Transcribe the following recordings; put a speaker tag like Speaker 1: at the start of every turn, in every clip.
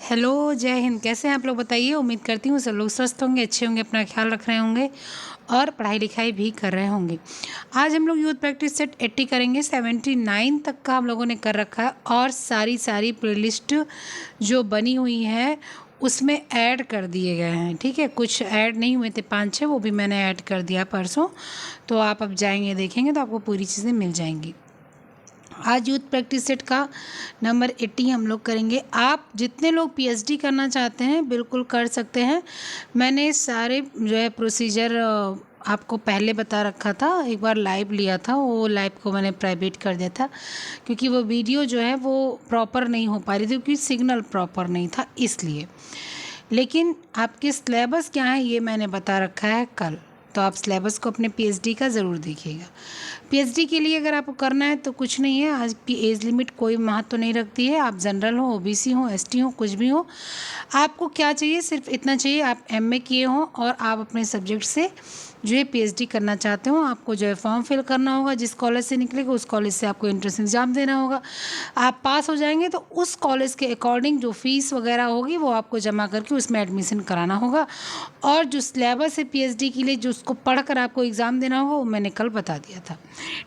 Speaker 1: Hello, जय हिंद। कैसे हैं आप लोग बताइए। उम्मीद करती हूँ सब लोग स्वस्थ होंगे, अच्छे होंगे, अपना ख्याल रख रहे होंगे और पढ़ाई लिखाई भी कर रहे होंगे। आज हम लोग यूथ प्रैक्टिस सेट 80 करेंगे। 79 तक का हम लोगों ने कर रखा है और सारी प्लेलिस्ट जो बनी हुई है उसमें ऐड कर दिए गए हैं। ठीक है, कुछ ऐड नहीं हुए थे 5-6, वो भी मैंने ऐड कर दिया परसों। तो आप अब जाएंगे देखेंगे तो आपको पूरी चीज़ें मिल जाएंगी। आज यूथ प्रैक्टिस सेट का नंबर 80 हम लोग करेंगे। आप जितने लोग पीएचडी करना चाहते हैं बिल्कुल कर सकते हैं। मैंने सारे जो है प्रोसीजर आपको पहले बता रखा था, एक बार लाइव लिया था, वो लाइव को मैंने प्राइवेट कर दिया था क्योंकि वो वीडियो जो है वो प्रॉपर नहीं हो पा रही थी क्योंकि सिग्नल प्रॉपर नहीं था इसलिए। लेकिन आपके सिलेबस क्या है ये मैंने बता रखा है कल, तो आप सिलेबस को अपने पीएचडी का ज़रूर देखिएगा। पीएचडी के लिए अगर आपको करना है तो कुछ नहीं है, आज की एज लिमिट कोई महत्व नहीं रखती है। आप जनरल हो, ओबीसी हो, एसटी हो, कुछ भी हो, आपको क्या चाहिए, सिर्फ इतना चाहिए आप एमए किए हों और आप अपने सब्जेक्ट से जो है पीएचडी करना चाहते हो। आपको जो है फॉर्म फिल करना होगा, जिस कॉलेज से निकलेगा उस कॉलेज से आपको एंट्रेंस एग्ज़ाम देना होगा। आप पास हो जाएंगे तो उस कॉलेज के अकॉर्डिंग जो फीस वगैरह होगी वो आपको जमा करके उसमें एडमिशन कराना होगा। और जो सिलेबस है पीएचडी के लिए जो उसको पढ़कर आपको एग्ज़ाम देना होगा वो मैंने कल बता दिया था।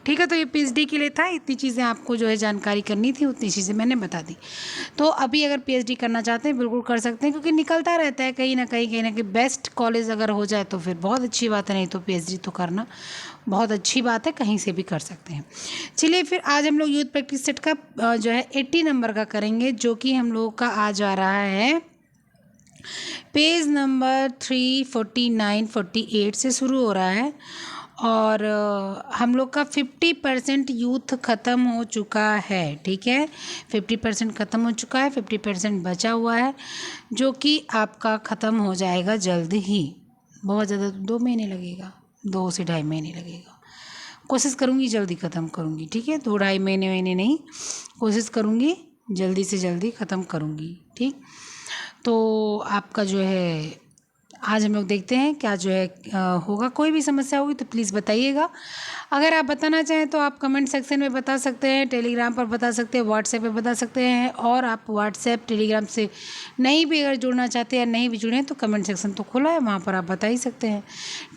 Speaker 1: ठीक है, तो ये पीएचडी के लिए था, इतनी चीज़ें आपको जो है जानकारी करनी थी, उतनी चीज़ें मैंने बता दी। तो अभी अगर पीएचडी करना चाहते हैं बिल्कुल कर सकते हैं क्योंकि निकलता रहता है कहीं ना कहीं बेस्ट कॉलेज अगर हो जाए तो फिर बहुत अच्छी बात है, नहीं तो पीएचडी तो करना बहुत अच्छी बात है, कहीं से भी कर सकते हैं। चलिए फिर आज हम लोग यूथ प्रैक्टिस सेट का जो है 80 नंबर का करेंगे, जो कि हम लोगों का आज आ रहा है पेज नंबर 349-48 से शुरू हो रहा है। और हम लोग का 50% यूथ ख़त्म हो चुका है। ठीक है, 50% ख़त्म हो चुका है, 50% बचा हुआ है जो कि आपका ख़त्म हो जाएगा जल्द ही। बहुत ज़्यादा 2 महीने लगेगा, 2 से 2.5 महीने लगेगा। कोशिश करूँगी जल्दी ख़त्म करूँगी। ठीक है, 2-2.5 महीने नहीं, कोशिश करूँगी जल्दी से जल्दी ख़त्म करूँगी। ठीक, तो आपका जो है आज हम लोग देखते हैं क्या जो है होगा। कोई भी समस्या होगी तो प्लीज़ बताइएगा। अगर आप बताना चाहें तो आप कमेंट सेक्शन में बता सकते हैं, टेलीग्राम पर बता सकते हैं, व्हाट्सएप पे बता सकते हैं। और आप व्हाट्सएप टेलीग्राम से नहीं भी अगर जुड़ना चाहते हैं या नहीं भी जुड़े हैं तो कमेंट सेक्शन तो खुला है, वहाँ पर आप बता ही सकते हैं।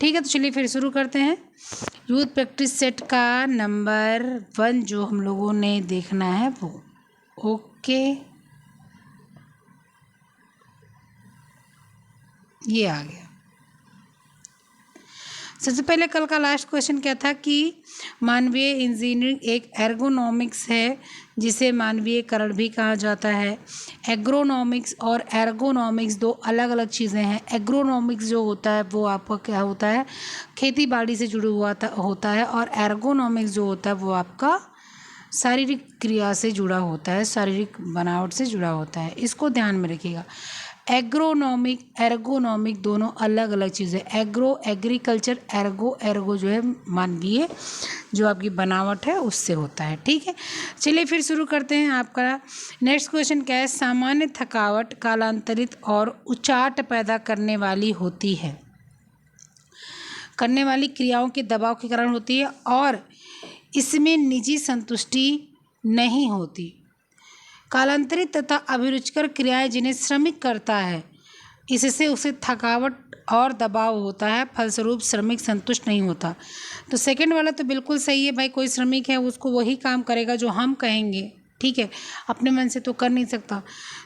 Speaker 1: ठीक है, तो चलिए फिर शुरू करते हैं। यूथ प्रैक्टिस सेट का नंबर 1 जो हम लोगों ने देखना है वो ओके, ये आ गया। सबसे पहले कल का लास्ट क्वेश्चन क्या था कि मानवीय इंजीनियरिंग एक एर्गोनॉमिक्स है जिसे मानवीयकरण भी कहा जाता है। एग्रोनॉमिक्स और एर्गोनॉमिक्स दो अलग अलग चीज़ें हैं। एग्रोनॉमिक्स जो होता है वो आपका क्या होता है, खेती बाड़ी से जुड़ा हुआ होता है, और एर्गोनॉमिक्स जो होता है वो आपका शारीरिक क्रिया से जुड़ा होता है, शारीरिक बनावट से जुड़ा होता है। इसको ध्यान में रखिएगा। एग्रोनॉमिक एर्गोनॉमिक दोनों अलग अलग चीज़ें। एग्रो एग्रीकल्चर, एर्गो जो है मानवीय जो आपकी बनावट है उससे होता है। ठीक है, चलिए फिर शुरू करते हैं। आपका नेक्स्ट क्वेश्चन क्या है, सामान्य थकावट कालांतरित और उचाट पैदा करने वाली होती है, करने वाली क्रियाओं के दबाव के कारण होती है और इसमें निजी संतुष्टि नहीं होती। कालांतरित तथा अभिरुचिकर क्रियाएं जिन्हें श्रमिक करता है, इससे उसे थकावट और दबाव होता है, फलस्वरूप श्रमिक संतुष्ट नहीं होता। तो सेकंड वाला तो बिल्कुल सही है भाई, कोई श्रमिक है उसको वही काम करेगा जो हम कहेंगे। ठीक है, अपने मन से तो कर नहीं सकता।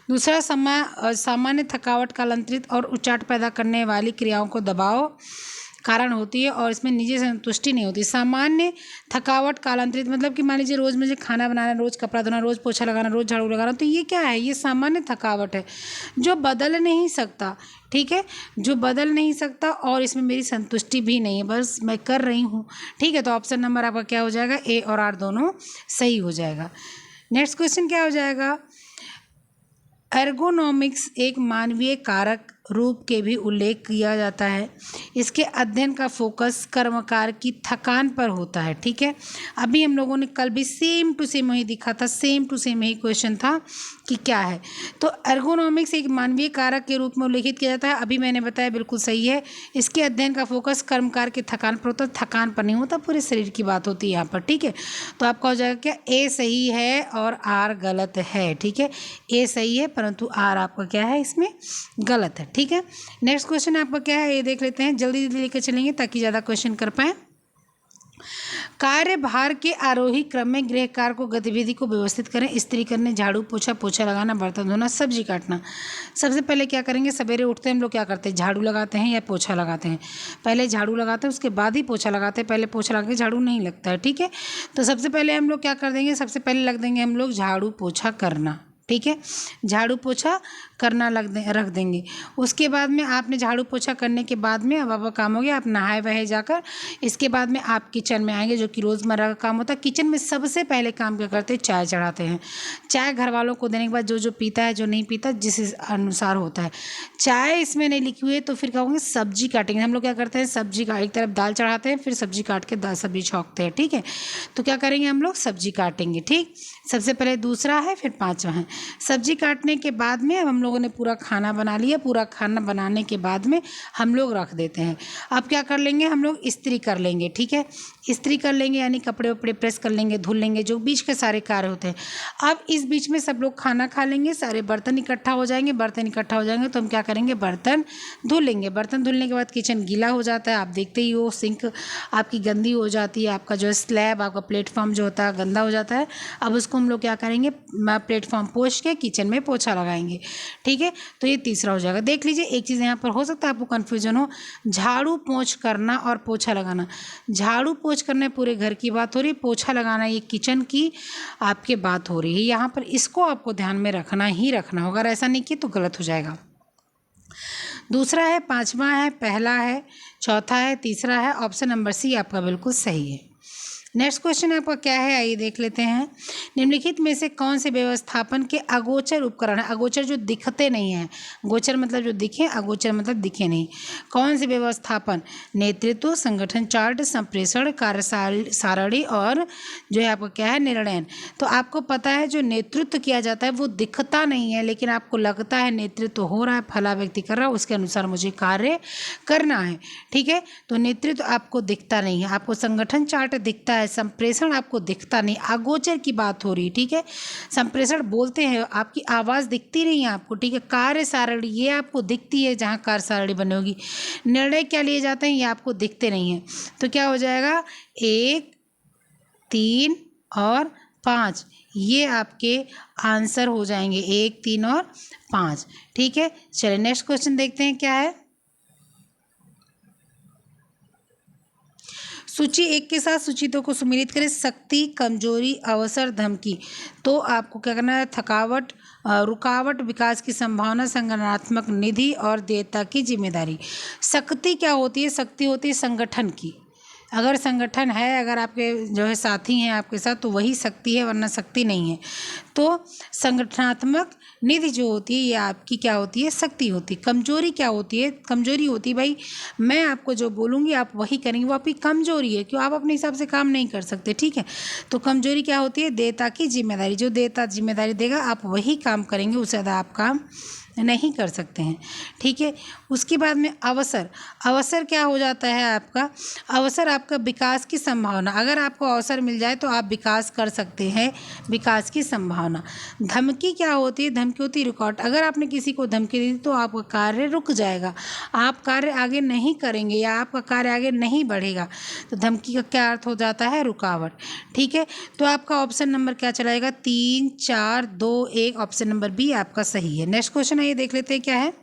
Speaker 1: दूसरा सामान्य थकावट कालांतरित और उचाट पैदा करने वाली क्रियाओं को दबाव कारण होती है और इसमें निजी संतुष्टि नहीं होती। सामान्य थकावट कालांतरित मतलब कि मान लीजिए रोज़ मुझे खाना बनाना, रोज़ कपड़ा धोना, रोज़ पोछा लगाना, रोज़ झाड़ू लगाना, तो ये क्या है, ये सामान्य थकावट है जो बदल नहीं सकता। ठीक है, जो बदल नहीं सकता और इसमें मेरी संतुष्टि भी नहीं है, बस मैं कर रही हूँ। ठीक है, तो ऑप्शन नंबर आपका क्या हो जाएगा, ए और आर दोनों सही हो जाएगा। नेक्स्ट क्वेश्चन क्या हो जाएगा, एर्गोनॉमिक्स एक मानवीय कारक रूप के भी उल्लेख किया जाता है। इसके अध्ययन का फोकस कर्मकार की थकान पर होता है। ठीक है, अभी हम लोगों ने कल भी सेम टू सेम वही दिखा था, सेम टू सेम यही क्वेश्चन था कि क्या है। तो एर्गोनॉमिक्स एक मानवीय कारक के रूप में उल्लेखित किया जाता है। अभी मैंने बताया बिल्कुल सही है। इसके अध्ययन का फोकस कर्मकार की थकान पर होता है। थकान पर नहीं होता, पूरे शरीर की बात होती है यहाँ पर। ठीक है, तो आपका हो जाएगा क्या, ए सही है और आर गलत है। ठीक है, ए सही है परंतु आर आपका क्या है, इसमें गलत है। ठीक है, नेक्स्ट क्वेश्चन आपका क्या है ये देख लेते हैं, जल्दी जल्दी लेकर चलेंगे ताकि ज़्यादा क्वेश्चन कर पाएँ। कार्यभार के आरोही क्रम में गृह कार्य को गतिविधि को व्यवस्थित करें। स्त्री करने, झाड़ू पोछा, पोछा लगाना, बर्तन धोना, सब्जी काटना। सबसे पहले क्या करेंगे, सवेरे उठते हैं हम लोग क्या करते हैं, झाड़ू लगाते हैं या पोछा लगाते हैं। पहले झाड़ू लगाते हैं उसके बाद ही पोछा लगाते हैं, पहले पोछा लगा के झाड़ू नहीं लगता है। ठीक है, तो सबसे पहले हम लोग क्या कर देंगे, सबसे पहले लग देंगे हम लोग झाड़ू पोछा करना। ठीक है, झाड़ू पोछा करना रख देंगे। उसके बाद में आपने झाड़ू पोछा करने के बाद में अब आपका काम हो गया, आप नहाए वहे जाकर इसके बाद में आप किचन में आएंगे, जो कि रोज़मर्रा का काम होता है। किचन में सबसे पहले काम क्या करते हैं, चाय चढ़ाते हैं। चाय घर वालों को देने के बाद जो जो पीता है, जो नहीं पीता, जिस अनुसार होता है। चाय इसमें नहीं लिखी हुई है तो फिर क्या होंगे, सब्जी काटेंगे। हम लोग क्या करते हैं, सब्जी का एक तरफ दाल चढ़ाते हैं, फिर सब्जी काट के दाल सब्जी छौंकते हैं। ठीक है, तो क्या करेंगे हम लोग, सब्जी काटेंगे। ठीक, सबसे पहले दूसरा है, फिर पाँचवा है। सब्जी काटने के बाद में अब हम लोगों ने पूरा खाना बना लिया। पूरा खाना बनाने के बाद में हम लोग रख देते हैं। अब क्या कर लेंगे, हम लोग इस्त्री कर लेंगे। ठीक है, इस्त्री कर लेंगे यानी कपड़े वपड़े प्रेस कर लेंगे, धुल लेंगे, जो बीच के सारे कार्य होते हैं। अब इस बीच में सब लोग खाना खा लेंगे, सारे बर्तन इकट्ठा हो जाएंगे। बर्तन इकट्ठा हो जाएंगे तो हम क्या करेंगे, बर्तन धुल लेंगे। बर्तन धुलने के बाद किचन गीला हो जाता है, आप देखते ही हो, सिंक आपकी गंदी हो जाती है, आपका जो स्लैब, आपका प्लेटफॉर्म जो होता है गंदा हो जाता है। अब उसको हम लोग क्या करेंगे, प्लेटफॉर्म पोंछ के किचन में पोछा लगाएंगे। ठीक है, तो ये तीसरा हो जाएगा। देख लीजिए, एक चीज़ यहाँ पर हो सकता है आपको कन्फ्यूजन हो, झाड़ू पोंछ करना और पोछा लगाना। झाड़ू पोंछ करना पूरे घर की बात हो रही है, पोछा लगाना ये किचन की आपके बात हो रही है। यहाँ पर इसको आपको ध्यान में रखना ही रखना होगा, अगर ऐसा नहीं किया तो गलत हो जाएगा। दूसरा है, पांचवा है, पहला है, चौथा है, तीसरा है। ऑप्शन नंबर सी आपका बिल्कुल सही है। नेक्स्ट क्वेश्चन आपका क्या है, आइए देख लेते हैं। निम्नलिखित में से कौन से व्यवस्थापन के अगोचर उपकरण है। अगोचर जो दिखते नहीं हैं, गोचर मतलब जो दिखे, अगोचर मतलब दिखे नहीं। कौन से व्यवस्थापन, नेतृत्व, संगठन चार्ट, संप्रेषण, कार्य सारणी और जो है आपका क्या है, निर्णय। तो आपको पता है जो नेतृत्व किया जाता है वो दिखता नहीं है, लेकिन आपको लगता है नेतृत्व हो रहा है, फला व्यक्ति कर रहा है, उसके अनुसार मुझे कार्य करना है। ठीक है, तो नेतृत्व आपको दिखता नहीं है, आपको संगठन चार्ट दिखता है, संप्रेषण आपको दिखता नहीं, अगोचर की बात हो रही है। ठीक है, संप्रेषण बोलते हैं, आपकी आवाज़ दिखती नहीं है आपको। ठीक है, कार्य सारणी ये आपको दिखती है, जहाँ कार्य सारणी बनी होगी। निर्णय क्या लिए जाते हैं ये आपको दिखते नहीं है। तो क्या हो जाएगा, 1, 3 और 5 ये आपके आंसर हो जाएंगे, 1, 3 और 5। ठीक है, चलिए नेक्स्ट क्वेश्चन देखते हैं क्या है। सूची 1 के साथ सूची 2 को सुमेलित करें। शक्ति, कमजोरी, अवसर, धमकी। तो आपको क्या करना है, थकावट, रुकावट, विकास की संभावना, संगठनात्मक निधि और देयता की जिम्मेदारी। शक्ति क्या होती है, शक्ति होती है संगठन की। अगर संगठन है, अगर आपके जो है साथी हैं आपके साथ, तो वही शक्ति है, वरना शक्ति नहीं है। तो संगठनात्मक निधि जो होती है ये आपकी क्या होती है, शक्ति होती है। कमजोरी क्या होती है, कमजोरी होती है भाई मैं आपको जो बोलूँगी आप वही करेंगे, वो आपकी कमजोरी है, क्यों, आप अपने हिसाब से काम नहीं कर सकते। ठीक है, तो कमजोरी क्या होती है, देयता की जिम्मेदारी। जो देयता जिम्मेदारी देगा आप वही काम करेंगे, उससे ज़्यादा आप काम नहीं कर सकते हैं। ठीक है, उसके बाद में अवसर। अवसर क्या हो जाता है आपका, अवसर आपका विकास की संभावना। अगर आपको अवसर मिल जाए तो आप विकास कर सकते हैं, विकास की संभावना। धमकी क्या होती है, धमकी होती है रुकावट। अगर आपने किसी को धमकी दी तो आपका कार्य रुक जाएगा, आप कार्य आगे नहीं करेंगे या आपका कार्य आगे नहीं बढ़ेगा। तो धमकी का क्या अर्थ हो जाता है, रुकावट। ठीक है, तो आपका ऑप्शन नंबर क्या चलाएगा, 3, 4, 2, 1। ऑप्शन नंबर बी आपका सही है। नेक्स्ट क्वेश्चन ये देख लेते हैं क्या है।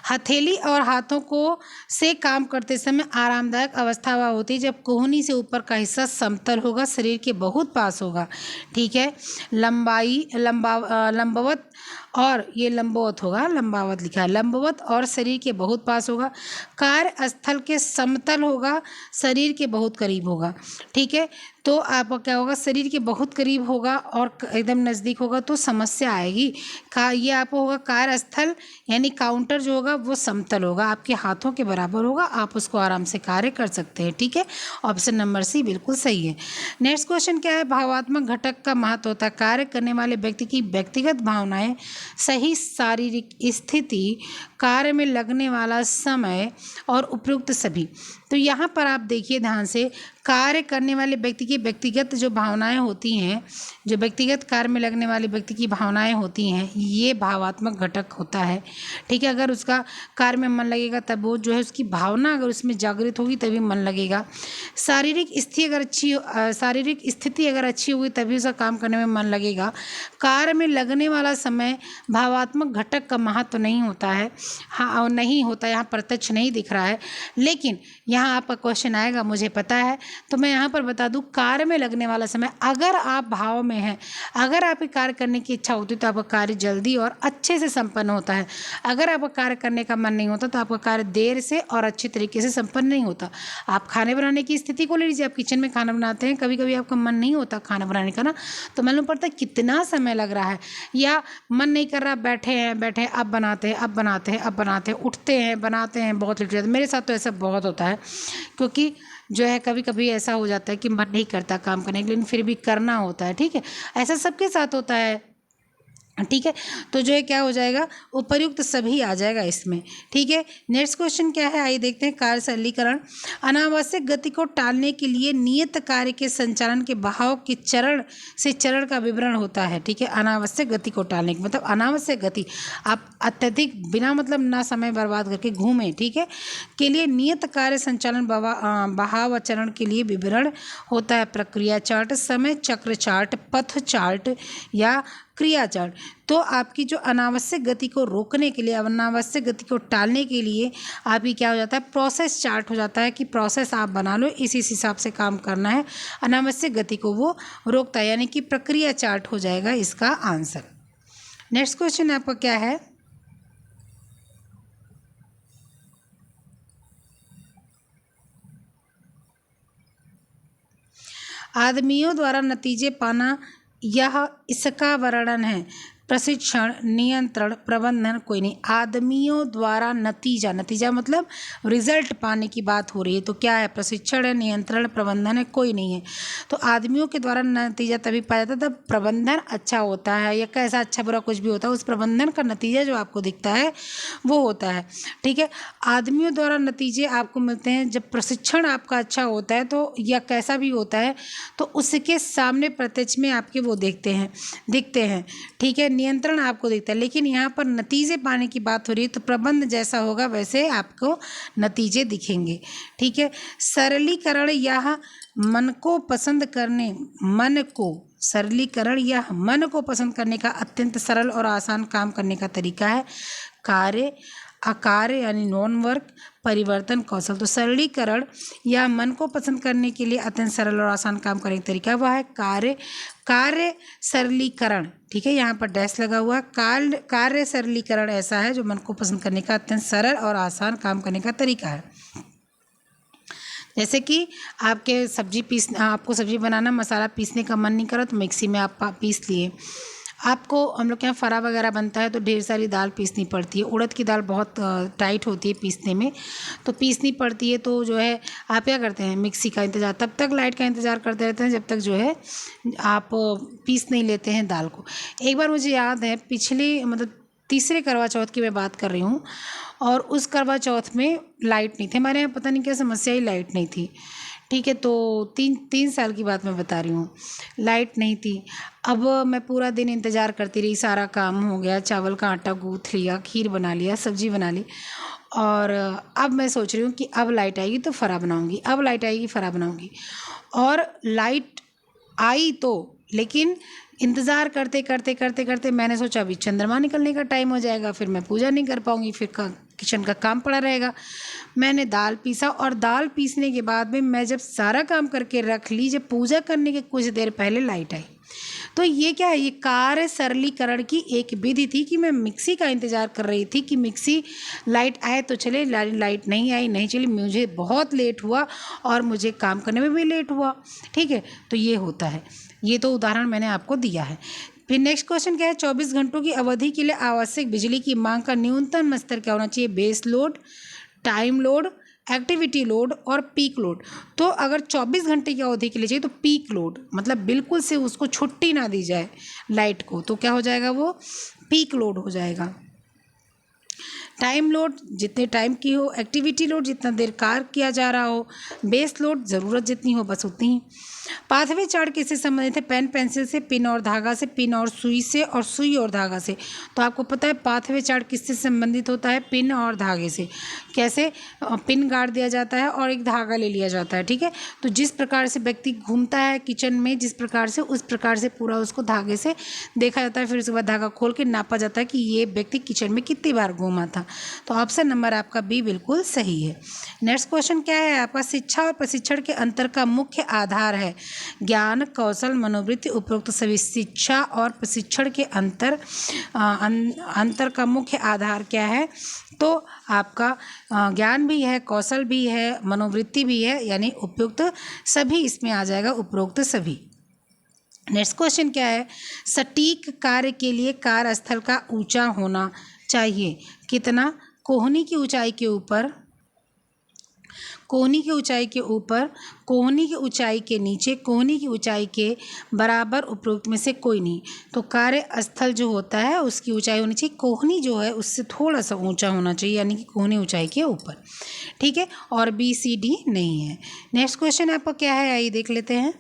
Speaker 1: हथेली और हाथों को से काम करते समय आरामदायक अवस्था वह होती है जब कोहनी से ऊपर का हिस्सा समतल होगा, शरीर के बहुत पास होगा। ठीक है, लंबवत और ये लंबवत होगा, लंबावत लिखा है, लंबवत और शरीर के बहुत पास होगा। कार्यस्थल के समतल होगा, शरीर के बहुत करीब होगा। ठीक है, तो आपका क्या होगा, शरीर के बहुत करीब होगा और एकदम नज़दीक होगा तो समस्या आएगी। ये आपको होगा कार्यस्थल, यानी काउंटर जो होगा वो समतल होगा, आपके हाथों के बराबर होगा, आप उसको आराम से कार्य कर सकते हैं। ठीक है, ऑप्शन नंबर सी बिल्कुल सही है। नेक्स्ट क्वेश्चन क्या है, भावात्मक घटक का महत्व होता है कार्य करने वाले व्यक्ति की व्यक्तिगत भावनाएं, सही शारीरिक स्थिति, कार्य में लगने वाला समय और उपयुक्त सभी। तो यहाँ पर आप देखिए ध्यान से, कार्य करने वाले व्यक्ति की व्यक्तिगत जो भावनाएं होती हैं, जो व्यक्तिगत कार्य में लगने वाले व्यक्ति की भावनाएं होती हैं, ये भावात्मक घटक होता है। ठीक है, अगर उसका कार्य में मन लगेगा तब वो जो है उसकी भावना अगर उसमें जागृत होगी तभी मन लगेगा। शारीरिक स्थिति अगर अच्छी होगी तभी उसका काम करने में मन लगेगा। कार्य में लगने वाला समय भावात्मक घटक का महत्व नहीं होता है, हाँ नहीं होता, यहाँ प्रत्यक्ष नहीं दिख रहा है। लेकिन यहाँ आपका क्वेश्चन आएगा, मुझे पता है, तो मैं यहाँ पर बता दूँ, कार्य में लगने वाला समय, अगर आप भाव में हैं, अगर आपकी कार्य करने की इच्छा होती है तो आपका कार्य जल्दी और अच्छे से संपन्न होता है। अगर आपका कार्य करने का मन नहीं होता तो आपका कार्य देर से और अच्छे तरीके से संपन्न नहीं होता। आप खाने बनाने की स्थिति को ले लीजिए, आप किचन में खाना बनाते हैं, कभी कभी आपका मन नहीं होता खाना बनाने का ना, तो मालूम पड़ता है कितना समय लग रहा है, या मन नहीं कर रहा, बैठे हैं अब बनाते हैं, उठते हैं बनाते हैं, बहुत लेट हो जाता है। मेरे साथ तो ऐसा बहुत होता है, क्योंकि जो है कभी कभी ऐसा हो जाता है कि मन नहीं करता काम करने के लिए, लेकिन फिर भी करना होता है। ठीक है, ऐसा सबके साथ होता है। ठीक है, तो जो है क्या हो जाएगा, उपर्युक्त सभी आ जाएगा इसमें। ठीक है, नेक्स्ट क्वेश्चन क्या है, आइए देखते हैं। कार्य सरलीकरण, अनावश्यक गति को टालने के लिए नियत कार्य के संचालन के बहाव के चरण से चरण का विवरण होता है। ठीक है, अनावश्यक गति को टालने का मतलब अनावश्यक गति, आप अत्यधिक बिना मतलब ना समय बर्बाद करके घूमें, ठीक है, के लिए नियत कार्य संचालन बहाव चरण के लिए विवरण होता है प्रक्रिया चार्ट, समय चक्र चार्ट, पथ चार्ट या क्रिया चार्ट। तो आपकी जो अनावश्यक गति को रोकने के लिए, अनावश्यक गति को टालने के लिए आपकी क्या हो जाता है, प्रोसेस चार्ट हो जाता है कि प्रोसेस आप बना लो, इस हिसाब से काम करना है, अनावश्यक गति को वो रोकता है, यानी कि प्रक्रिया चार्ट हो जाएगा इसका आंसर। नेक्स्ट क्वेश्चन आपका क्या है, आदमियों द्वारा नतीजे पाना, यह इसका वर्णन है। प्रशिक्षण, नियंत्रण, प्रबंधन कोई नहीं। आदमियों द्वारा नतीजा, नतीजा मतलब रिजल्ट पाने की बात हो रही है, तो क्या है, प्रशिक्षण है, नियंत्रण, प्रबंधन है, कोई नहीं है। तो आदमियों के द्वारा नतीजा तभी पाया जाता है जब प्रबंधन अच्छा होता है, या कैसा अच्छा बुरा कुछ भी होता है, उस प्रबंधन का नतीजा जो आपको दिखता है वो होता है। ठीक है, आदमियों द्वारा नतीजे आपको मिलते हैं जब प्रशिक्षण आपका अच्छा होता है, तो या कैसा भी होता है तो उसके सामने प्रत्यक्ष में आपके वो दिखते हैं। ठीक है, नियंत्रण आपको दिखता है, लेकिन यहाँ पर नतीजे पाने की बात हो रही है तो प्रबंध जैसा होगा वैसे आपको नतीजे दिखेंगे। ठीक है, सरलीकरण यह मन को पसंद करने का अत्यंत सरल और आसान काम करने का तरीका है। कार्य आकार्य यानी नॉन वर्क, परिवर्तन कौशल। तो सरलीकरण या मन को पसंद करने के लिए अत्यंत सरल और आसान काम करने का तरीका वह है कार्य सरलीकरण। ठीक है, यहाँ पर डैश लगा हुआ, कार्य सरलीकरण ऐसा है जो मन को पसंद करने का अत्यंत सरल और आसान काम करने का तरीका है। जैसे कि आपको सब्जी बनाना, मसाला पीसने का मन नहीं करा तो मिक्सी में आप पीस लिए। आपको हम लोग के यहाँ फरा वगैरह बनता है तो ढेर सारी दाल पीसनी पड़ती है, उड़द की दाल बहुत टाइट होती है पीसने में, तो पीसनी पड़ती है। तो जो है आप क्या करते हैं, मिक्सी का इंतज़ार, तब तक लाइट का इंतज़ार करते रहते हैं जब तक जो है आप पीस नहीं लेते हैं दाल को। एक बार मुझे याद है, पिछले मतलब तीसरे करवा चौथ की मैं बात कर रही हूँ, और उस करवा चौथ में लाइट नहीं थी हमारे यहाँ, पता नहीं क्या समस्या ही, लाइट नहीं थी। ठीक है, तो तीन साल की बात मैं बता रही हूँ, लाइट नहीं थी। अब मैं पूरा दिन इंतज़ार करती रही, सारा काम हो गया, चावल का आटा गूँथ लिया, खीर बना लिया, सब्जी बना ली, और अब मैं सोच रही हूँ कि अब लाइट आएगी तो फरा बनाऊँगी, और लाइट आई तो, लेकिन इंतज़ार करते मैंने सोचा अभी चंद्रमा निकलने का टाइम हो जाएगा, फिर मैं पूजा नहीं कर पाऊँगी, फिर किचन का काम पड़ा रहेगा। मैंने दाल पीसा, और दाल पीसने के बाद में मैं जब सारा काम करके रख ली, जब पूजा करने के कुछ देर पहले लाइट आई, तो ये क्या है, ये कार्य सरलीकरण की एक विधि थी कि मैं मिक्सी का इंतज़ार कर रही थी कि मिक्सी लाइट आए तो चले, लाइट नहीं आई, नहीं चली, मुझे बहुत लेट हुआ और मुझे काम करने में भी लेट हुआ। ठीक है, तो ये होता है। ये तो उदाहरण मैंने आपको दिया है। फिर नेक्स्ट क्वेश्चन क्या है, 24 घंटों की अवधि के लिए आवश्यक बिजली की मांग का न्यूनतम स्तर क्या होना चाहिए? Base load, time load, activity load और पीक लोड। तो अगर 24 घंटे की अवधि के लिए चाहिए तो पीक लोड, मतलब बिल्कुल से उसको छुट्टी ना दी जाए लाइट को, तो क्या हो जाएगा? वो पीक लोड हो जाएगा। टाइम लोड जितने टाइम की हो, एक्टिविटी लोड जितना देर कार्य किया जा रहा हो, बेस लोड ज़रूरत जितनी हो बस उतनी ही। पाथवे चार्ट किससे संबंधित है? पेन पेंसिल से, पिन और धागा से, पिन और सुई से, और सुई और धागा से। तो आपको पता है पाथवे चार्ट किससे संबंधित होता है? पिन और धागे से। कैसे? पिन गाड़ दिया जाता है और एक धागा ले लिया जाता है। ठीक है, तो जिस प्रकार से व्यक्ति घूमता है किचन में जिस प्रकार से, उस प्रकार से पूरा उसको धागे से देखा जाता है, फिर उसके बाद धागा खोल के नापा जाता है कि ये व्यक्ति किचन में कितनी बार घूमा था। तो ऑप्शन नंबर आपका बी बिल्कुल सही है। नेक्स्ट क्वेश्चन क्या है आपका? शिक्षा और प्रशिक्षण के अंतर का मुख्य आधार है ज्ञान, कौशल, मनोवृत्ति। उपरोक्त सभी शिक्षा और प्रशिक्षण के अंतर का मुख्य आधार क्या है? तो आपका ज्ञान भी है, कौशल भी है, मनोवृत्ति भी है, यानी उपयुक्त सभी इसमें आ जाएगा, उपरोक्त सभी। नेक्स्ट क्वेश्चन क्या है? सटीक कार्य के लिए कार्यस्थल का ऊंचा होना चाहिए कितना? कोहनी की ऊंचाई के ऊपर, कोहनी की ऊंचाई के ऊपर, कोहनी की ऊंचाई के नीचे, कोहनी की ऊंचाई के बराबर, उपरोक्त में से कोई नहीं। तो कार्यस्थल जो होता है उसकी ऊंचाई होनी चाहिए, कोहनी जो है उससे थोड़ा सा ऊंचा होना चाहिए, यानी कि कोहनी ऊंचाई के ऊपर। ठीक है, और बी सी डी नहीं है। नेक्स्ट क्वेश्चन आपका क्या है, आइए देख लेते हैं।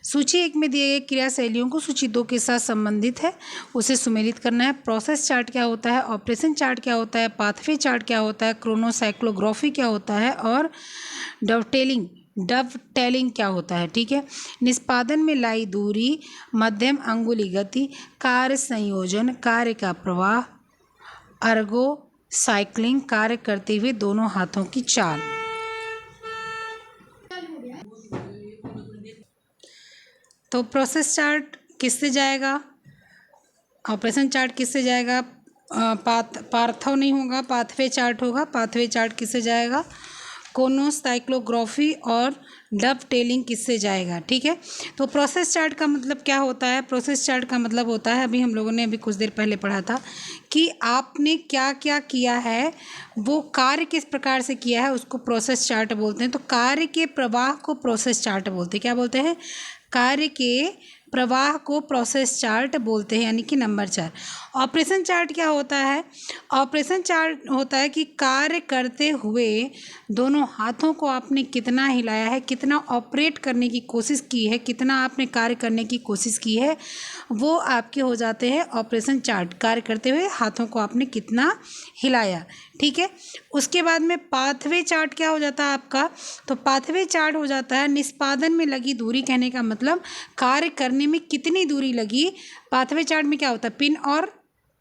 Speaker 1: सूची 1 में दिए गए क्रिया शैलियों को सूची 2 के साथ संबंधित है, उसे सुमेलित करना है। प्रोसेस चार्ट क्या होता है? ऑपरेशन चार्ट क्या होता है? पाथवे चार्ट क्या होता है? क्रोनोसाइक्लोग्राफी क्या होता है? और डवटेलिंग क्या होता है? ठीक है, निष्पादन में लाई दूरी, मध्यम अंगुली गति, कार्य संयोजन, कार्य का प्रवाह, अर्गो साइक्लिंग, कार्य करते हुए दोनों हाथों की चाल। तो प्रोसेस चार्ट किससे जाएगा? ऑपरेशन चार्ट किससे जाएगा? पार्थव नहीं होगा, पाथवे चार्ट होगा। पाथवे चार्ट किससे जाएगा? कोनोसाइक्लोग्राफी और डवटेलिंग किससे जाएगा? ठीक है, तो प्रोसेस चार्ट का मतलब क्या होता है? प्रोसेस चार्ट का मतलब होता है, अभी हम लोगों ने अभी कुछ देर पहले पढ़ा था कि आपने क्या क्या किया है, वो कार्य किस प्रकार से किया है, उसको प्रोसेस चार्ट बोलते हैं। तो कार्य के प्रवाह को प्रोसेस चार्ट बोलते हैं। क्या बोलते हैं? कार्य के प्रवाह को प्रोसेस चार्ट बोलते हैं, यानी कि नंबर 4। ऑपरेशन चार्ट क्या होता है? ऑपरेशन चार्ट होता है कि कार्य करते हुए दोनों हाथों को आपने कितना हिलाया है, कितना ऑपरेट करने की कोशिश की है, कितना आपने कार्य करने की कोशिश की है, वो आपके हो जाते हैं ऑपरेशन चार्ट। कार्य करते हुए हाथों को आपने कितना हिलाया। ठीक है, उसके बाद में पाथवे चार्ट क्या हो जाता है आपका? तो पाथवे चार्ट हो जाता है निष्पादन में लगी दूरी, कहने का मतलब कार्य करने में कितनी दूरी लगी। पाथवे चार्ट में क्या होता है? पिन और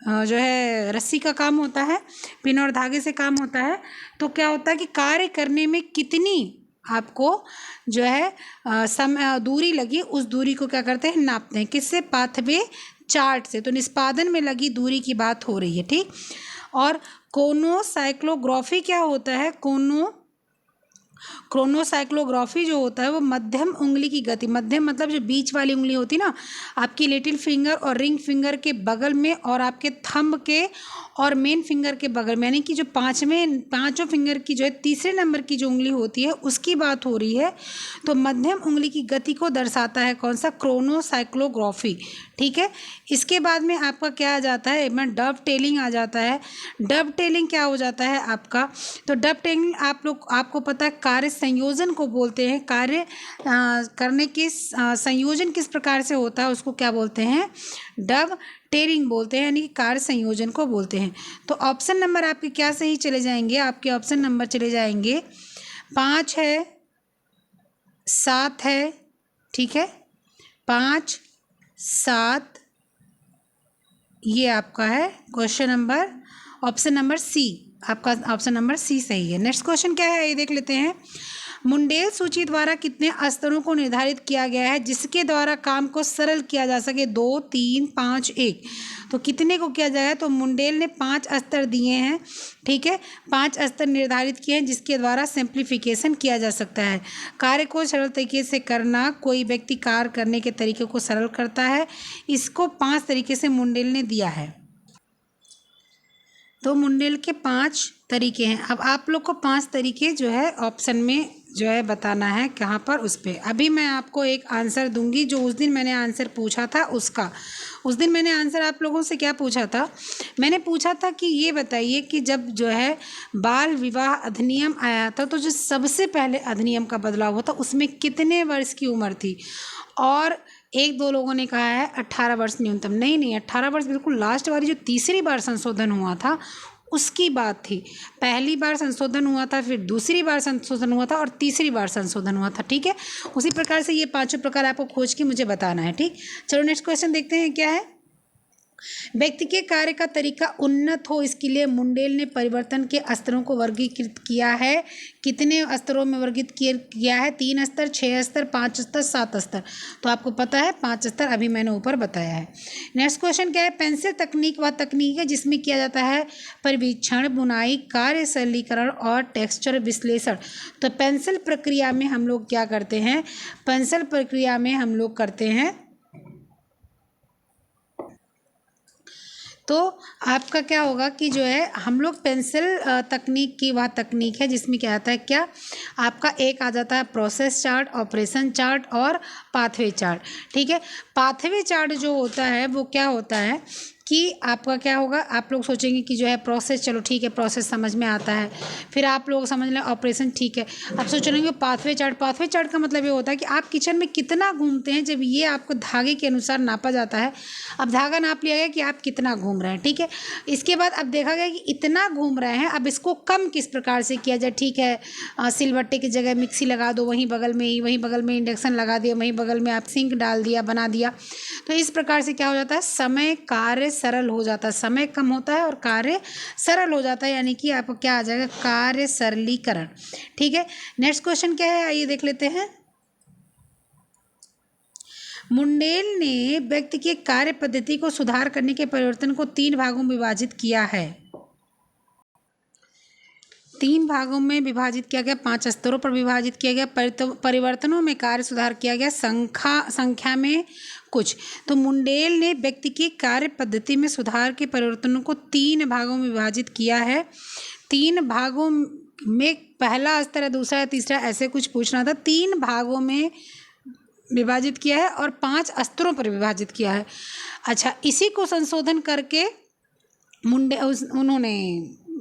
Speaker 1: जो है रस्सी का काम होता है, पिन और धागे से काम होता है। तो क्या होता है कि कार्य करने में कितनी आपको जो है दूरी लगी, उस दूरी को क्या करते हैं? नापते हैं। किससे? पाथवे चार्ट से। तो निष्पादन में लगी दूरी की बात हो रही है। ठीक, और कोनोसाइक्लोग्राफी क्या होता है? क्रोनोसाइक्लोग्राफी जो होता है वो मध्यम उंगली की गति, मध्यम मतलब जो बीच वाली उंगली होती है ना, आपकी लिटिल फिंगर और रिंग फिंगर के बगल में, और आपके थंब के और मेन फिंगर के बगल में, यानी कि जो पांचों फिंगर की जो है तीसरे नंबर की जो उंगली होती है उसकी बात हो रही है। तो मध्यम उंगली की गति को दर्शाता है कौन सा? क्रोनोसाइक्लोग्राफी। ठीक है, इसके बाद में आपका क्या आ जाता है? डवटेलिंग आ जाता है। डवटेलिंग क्या हो जाता है आपका? तो डवटेलिंग आपको पता है कार्य संयोजन को बोलते हैं। कार्य करने के संयोजन किस प्रकार से होता है उसको क्या बोलते हैं? डवटेलिंग बोलते हैं, यानी कि कार्य संयोजन को बोलते हैं। तो ऑप्शन नंबर आपके क्या सही चले जाएंगे? आपके ऑप्शन नंबर चले जाएंगे 5 है, 7 है। ठीक है, 5, 7, ये आपका है question number, option number C आपका ऑप्शन नंबर सी सही है। नेक्स्ट क्वेश्चन क्या है ये देख लेते हैं। मुंडेल सूची द्वारा कितने स्तरों को निर्धारित किया गया है जिसके द्वारा काम को सरल किया जा सके? 2, 3, 5, 1। तो कितने को किया जाएगा? तो मुंडेल ने 5 स्तर दिए हैं, ठीक है, 5 स्तर निर्धारित किए हैं जिसके द्वारा सिंप्लीफिकेशन किया जा सकता है। कार्य को सरल तरीके से करना, कोई व्यक्ति कार्य करने के तरीके को सरल करता है, इसको 5 तरीके से मुंडेल ने दिया है। तो मुंडेल के 5 तरीके हैं। अब आप लोग को 5 तरीके जो है ऑप्शन में जो है बताना है, कहाँ पर, उस पर। अभी मैं आपको एक आंसर दूंगी जो उस दिन मैंने आंसर पूछा था उसका। उस दिन मैंने आंसर आप लोगों से क्या पूछा था? मैंने पूछा था कि ये बताइए कि जब जो है बाल विवाह अधिनियम आया था तो जो सबसे पहले अधिनियम का बदलाव हुआ था उसमें कितने वर्ष की उम्र थी? और एक दो लोगों ने कहा है 18 वर्ष न्यूनतम। नहीं, 18 वर्ष बिल्कुल लास्ट वाली जो तीसरी बार संशोधन हुआ था उसकी बात थी। पहली बार संशोधन हुआ था, फिर दूसरी बार संशोधन हुआ था और तीसरी बार संशोधन हुआ था, ठीक है। उसी प्रकार से ये 5 प्रकार आपको खोज के मुझे बताना है, ठीक। चलो नेक्स्ट क्वेश्चन देखते हैं क्या है। व्यक्ति के कार्य का तरीका उन्नत हो इसके लिए मुंडेल ने परिवर्तन के स्तरों को वर्गीकृत किया है। कितने स्तरों में वर्गीकृत किया है? 3 स्तर, 6 स्तर, 5 स्तर, 7 स्तर। तो आपको पता है 5 स्तर अभी मैंने ऊपर बताया है। नेक्स्ट क्वेश्चन क्या है। पेंसिल तकनीक वह तकनीक है जिसमें किया जाता है परीक्षण, बुनाई, कार्य सरलीकरण और टेक्सचर विश्लेषण। तो पेंसिल प्रक्रिया में हम लोग क्या करते हैं? पेंसिल प्रक्रिया में हम लोग करते हैं, तो आपका क्या होगा कि जो है हम लोग पेंसिल तकनीक की वह तकनीक है जिसमें क्या आता है, क्या आपका एक आ जाता है प्रोसेस चार्ट, ऑपरेशन चार्ट और पाथवे चार्ट, ठीक है। पाथवे चार्ट जो होता है वो क्या होता है कि आपका क्या होगा, आप लोग सोचेंगे कि जो है प्रोसेस, चलो ठीक है प्रोसेस समझ में आता है। फिर आप लोग समझ लें ऑपरेशन, ठीक है। आप सोच रहे होंगे पाथवे चार्ट। पाथवे चार्ट का मतलब ये होता है कि आप किचन में कितना घूमते हैं, जब ये आपको धागे के अनुसार नापा जाता है। अब धागा नाप लिया गया कि आप कितना घूम रहे हैं, ठीक है। इसके बाद अब देखा गया कि इतना घूम रहे हैं, अब इसको कम किस प्रकार से किया जाए, ठीक है। सिलबट्टे की जगह मिक्सी लगा दो, वहीं बगल में इंडक्शन लगा दिया, वहीं बगल में आप सिंक डाल दिया, बना दिया। तो इस प्रकार से क्या हो जाता है, समय कार्य सरल हो जाता है। समय कम होता है और कार्य सरल हो जाता है, यानी कि आपको क्या आ जाएगा, कार्य सरलीकरण, ठीक है। नेक्स्ट क्वेश्चन क्या है, आइए देख लेते हैं। मुंडेल ने व्यक्ति के कार्य पद्धति को सुधार करने के परिवर्तन को 3 भागों में विभाजित किया है। 3 भागों में विभाजित किया गया, 5 स्तरों पर विभाजित किया गया। परिवर्तनों में कार्य सुधार किया गया, संख्या में कुछ। तो मुंडेल ने व्यक्ति की कार्य पद्धति में सुधार के परिवर्तनों को 3 भागों में विभाजित किया है। 3 भागों में पहला स्तर है, दूसरा है, तीसरा, ऐसे कुछ पूछना था। 3 भागों में विभाजित किया है और 5 स्तरों पर विभाजित किया है। अच्छा, इसी को संशोधन करके उन्होंने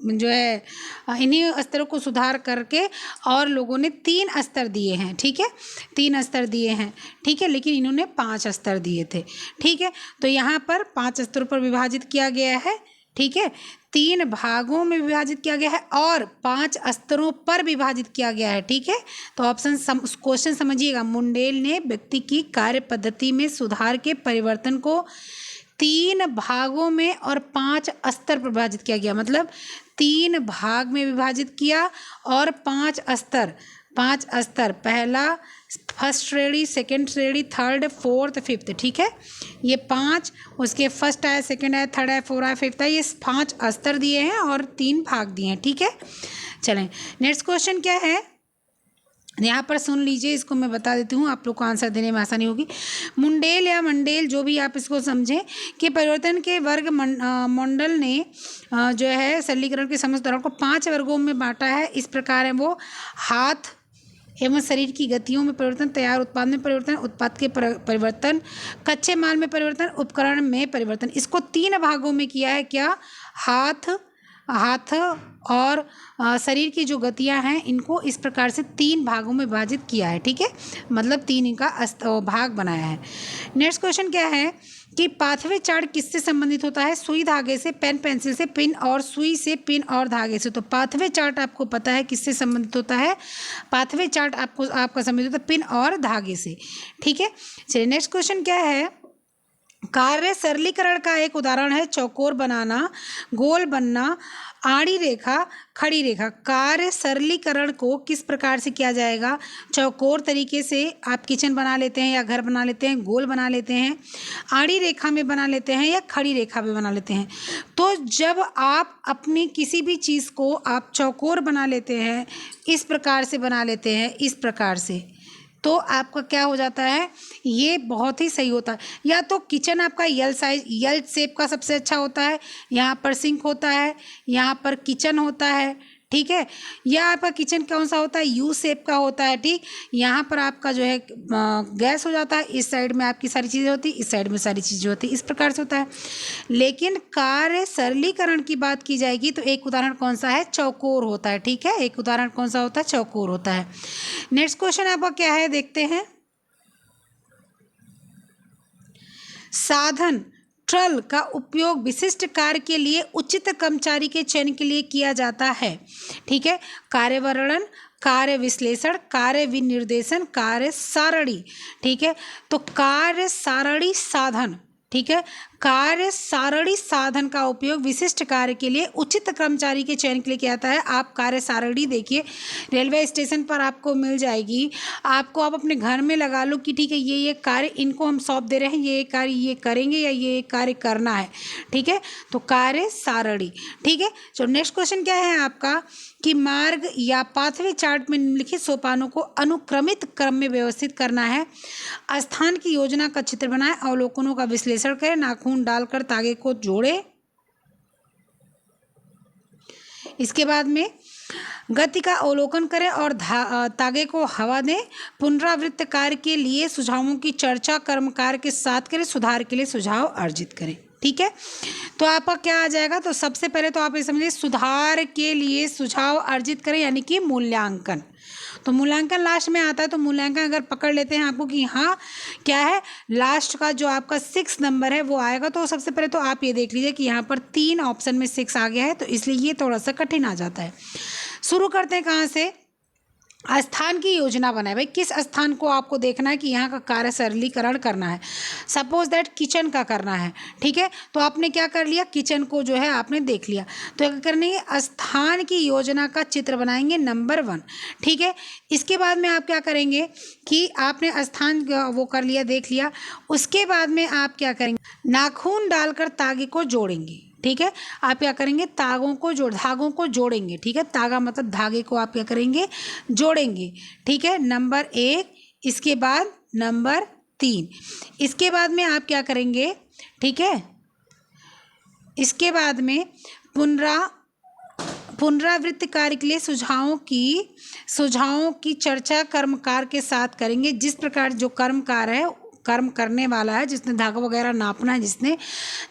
Speaker 1: जो है इन्हीं स्तरों को सुधार करके और लोगों ने 3 स्तर दिए हैं, ठीक है। 3 स्तर दिए हैं, ठीक है, लेकिन इन्होंने 5 स्तर दिए थे, ठीक है। तो यहाँ पर 5 स्तरों पर विभाजित किया गया है, ठीक है। 3 भागों में विभाजित किया गया है और 5 स्तरों पर विभाजित किया गया है, ठीक है। तो ऑप्शन क्वेश्चन समझिएगा। मुंडेल ने व्यक्ति की कार्य पद्धति में सुधार के परिवर्तन को 3 भागों में और 5 स्तर पर विभाजित किया गया, मतलब 3 भाग में विभाजित किया और 5 स्तर, पहला फर्स्ट श्रेणी, सेकंड श्रेणी, थर्ड, फोर्थ, फिफ्थ, ठीक है। ये 5, उसके फर्स्ट आया, सेकंड आया, थर्ड आया, फोर्थ आया, फिफ्थ आया, ये 5 स्तर दिए हैं और 3 भाग दिए हैं, ठीक है। चलें नेक्स्ट क्वेश्चन क्या है, यहाँ पर सुन लीजिए, इसको मैं बता देती हूँ, आप लोग को आंसर देने में आसानी होगी। मुंडेल या मंडेल, जो भी आप इसको समझें, कि परिवर्तन के वर्ग मंडल ने जो है सरलीकरण के समस्त दौरान को 5 वर्गों में बांटा है। इस प्रकार है वो: हाथ एवं शरीर की गतियों में परिवर्तन, तैयार उत्पाद में परिवर्तन, उत्पाद के परिवर्तन, कच्चे माल में परिवर्तन, उपकरण में परिवर्तन। इसको 3 भागों में किया है, क्या, हाथ और शरीर की जो गतियां हैं इनको इस प्रकार से 3 भागों में विभाजित किया है, ठीक है, मतलब 3 इनका भाग बनाया है। नेक्स्ट क्वेश्चन क्या है कि पाथवे चार्ट किससे संबंधित होता है? सुई धागे से, पेन पेंसिल से, पिन और सुई से, पिन और धागे से। तो पाथवे चार्ट आपको पता है किससे संबंधित होता है? पाथवे चार्ट आपका संबंधित होता है पिन और धागे से, ठीक है। चलिए नेक्स्ट क्वेश्चन क्या है, कार्य सरलीकरण का एक उदाहरण है चौकोर बनाना, गोल बनना, आड़ी रेखा, खड़ी रेखा। कार्य सरलीकरण को किस प्रकार से किया जाएगा? चौकोर तरीके से आप किचन बना लेते हैं या घर बना लेते हैं, गोल बना लेते हैं, आड़ी रेखा में बना लेते हैं या खड़ी रेखा में बना लेते हैं। तो जब आप अपनी किसी भी चीज़ को आप चौकोर बना लेते हैं, इस प्रकार से बना लेते हैं, इस प्रकार से, तो आपका क्या हो जाता है, ये बहुत ही सही होता है। या तो किचन आपका यल शेप का सबसे अच्छा होता है, यहाँ पर सिंक होता है, यहाँ पर किचन होता है, ठीक है। या आपका किचन कौन सा होता है, यू शेप का होता है, ठीक। यहाँ पर आपका जो है गैस हो जाता है, इस साइड में आपकी सारी चीज़ें होती, इस साइड में सारी चीज़ें होती, इस प्रकार से होता है। लेकिन कार्य सरलीकरण की बात की जाएगी तो एक उदाहरण कौन सा है, चौकोर होता है, ठीक है। एक उदाहरण कौन सा होता है, चौकोर होता है। नेक्स्ट क्वेश्चन आपका क्या है, देखते हैं। साधन ट्रल का उपयोग विशिष्ट कार्य के लिए उचित कर्मचारी के चयन के लिए किया जाता है, ठीक है। कार्य वर्णन, कार्य विश्लेषण, कार्य विनिर्देशन, कार्य सारणी, ठीक है। तो कार्य सारणी साधन, ठीक है, कार्य सारणी साधन का उपयोग विशिष्ट कार्य के लिए उचित कर्मचारी के चयन के लिए किया जाता है। आप कार्य सारणी देखिए, रेलवे स्टेशन पर आपको मिल जाएगी, आपको आप अपने घर में लगा लो कि ठीक है ये कार्य इनको हम सौंप दे रहे हैं, ये कार्य ये करेंगे या ये कार्य करना है, ठीक है। तो कार्य सारणी, ठीक है। तो नेक्स्ट क्वेश्चन क्या है आपका कि मार्ग या पाथवे चार्ट में निम्नलिखित सोपानों को अनुक्रमित क्रम में व्यवस्थित करना है। स्थान की योजना का चित्र बनाएं, अवलोकनों का विश्लेषण करें, नाखून डालकर तागे को जोड़े। इसके बाद में गति का अवलोकन करें और तागे को हवा दें। पुनरावृत्त कार्य के लिए सुझावों की चर्चा कर्म कार्य के साथ करें, सुधार के लिए सुझाव अर्जित करें, ठीक है। तो आपका क्या आ जाएगा, तो सबसे पहले तो आप ये समझिए सुधार के लिए सुझाव अर्जित करें यानी कि मूल्यांकन। तो मूल्यांकन लास्ट में आता है, तो मूल्यांकन अगर पकड़ लेते हैं आपको कि हाँ क्या है, लास्ट का जो आपका 6 नंबर है वो आएगा। तो सबसे पहले तो आप ये देख लीजिए कि यहाँ पर 3 ऑप्शन में 6 आ गया है, तो इसलिए ये थोड़ा सा कठिन आ जाता है। शुरू करते हैं कहाँ से, स्थान की योजना बनाए। भाई किस स्थान को आपको देखना है कि यहाँ का कार्य सरलीकरण करना है। सपोज दैट किचन का करना है, ठीक है। तो आपने क्या कर लिया, किचन को जो है आपने देख लिया, तो क्या करने, स्थान की योजना का चित्र बनाएंगे नंबर 1, ठीक है। इसके बाद में आप क्या करेंगे कि आपने स्थान वो कर लिया, देख लिया। उसके बाद में आप क्या करेंगे, नाखून डालकर तागे को जोड़ेंगे, ठीक है। आप क्या करेंगे, धागों को जोड़ेंगे, ठीक है। तागा मतलब धागे को आप क्या करेंगे, जोड़ेंगे, ठीक है। नंबर 1, इसके बाद नंबर 3, इसके बाद में आप क्या करेंगे, ठीक है। इसके बाद में पुनरावृत्त कार्य के लिए सुझावों की चर्चा कर्मकार के साथ करेंगे। जिस प्रकार जो कर्मकार है, कर्म करने वाला है, जिसने धागा वगैरह नापना है,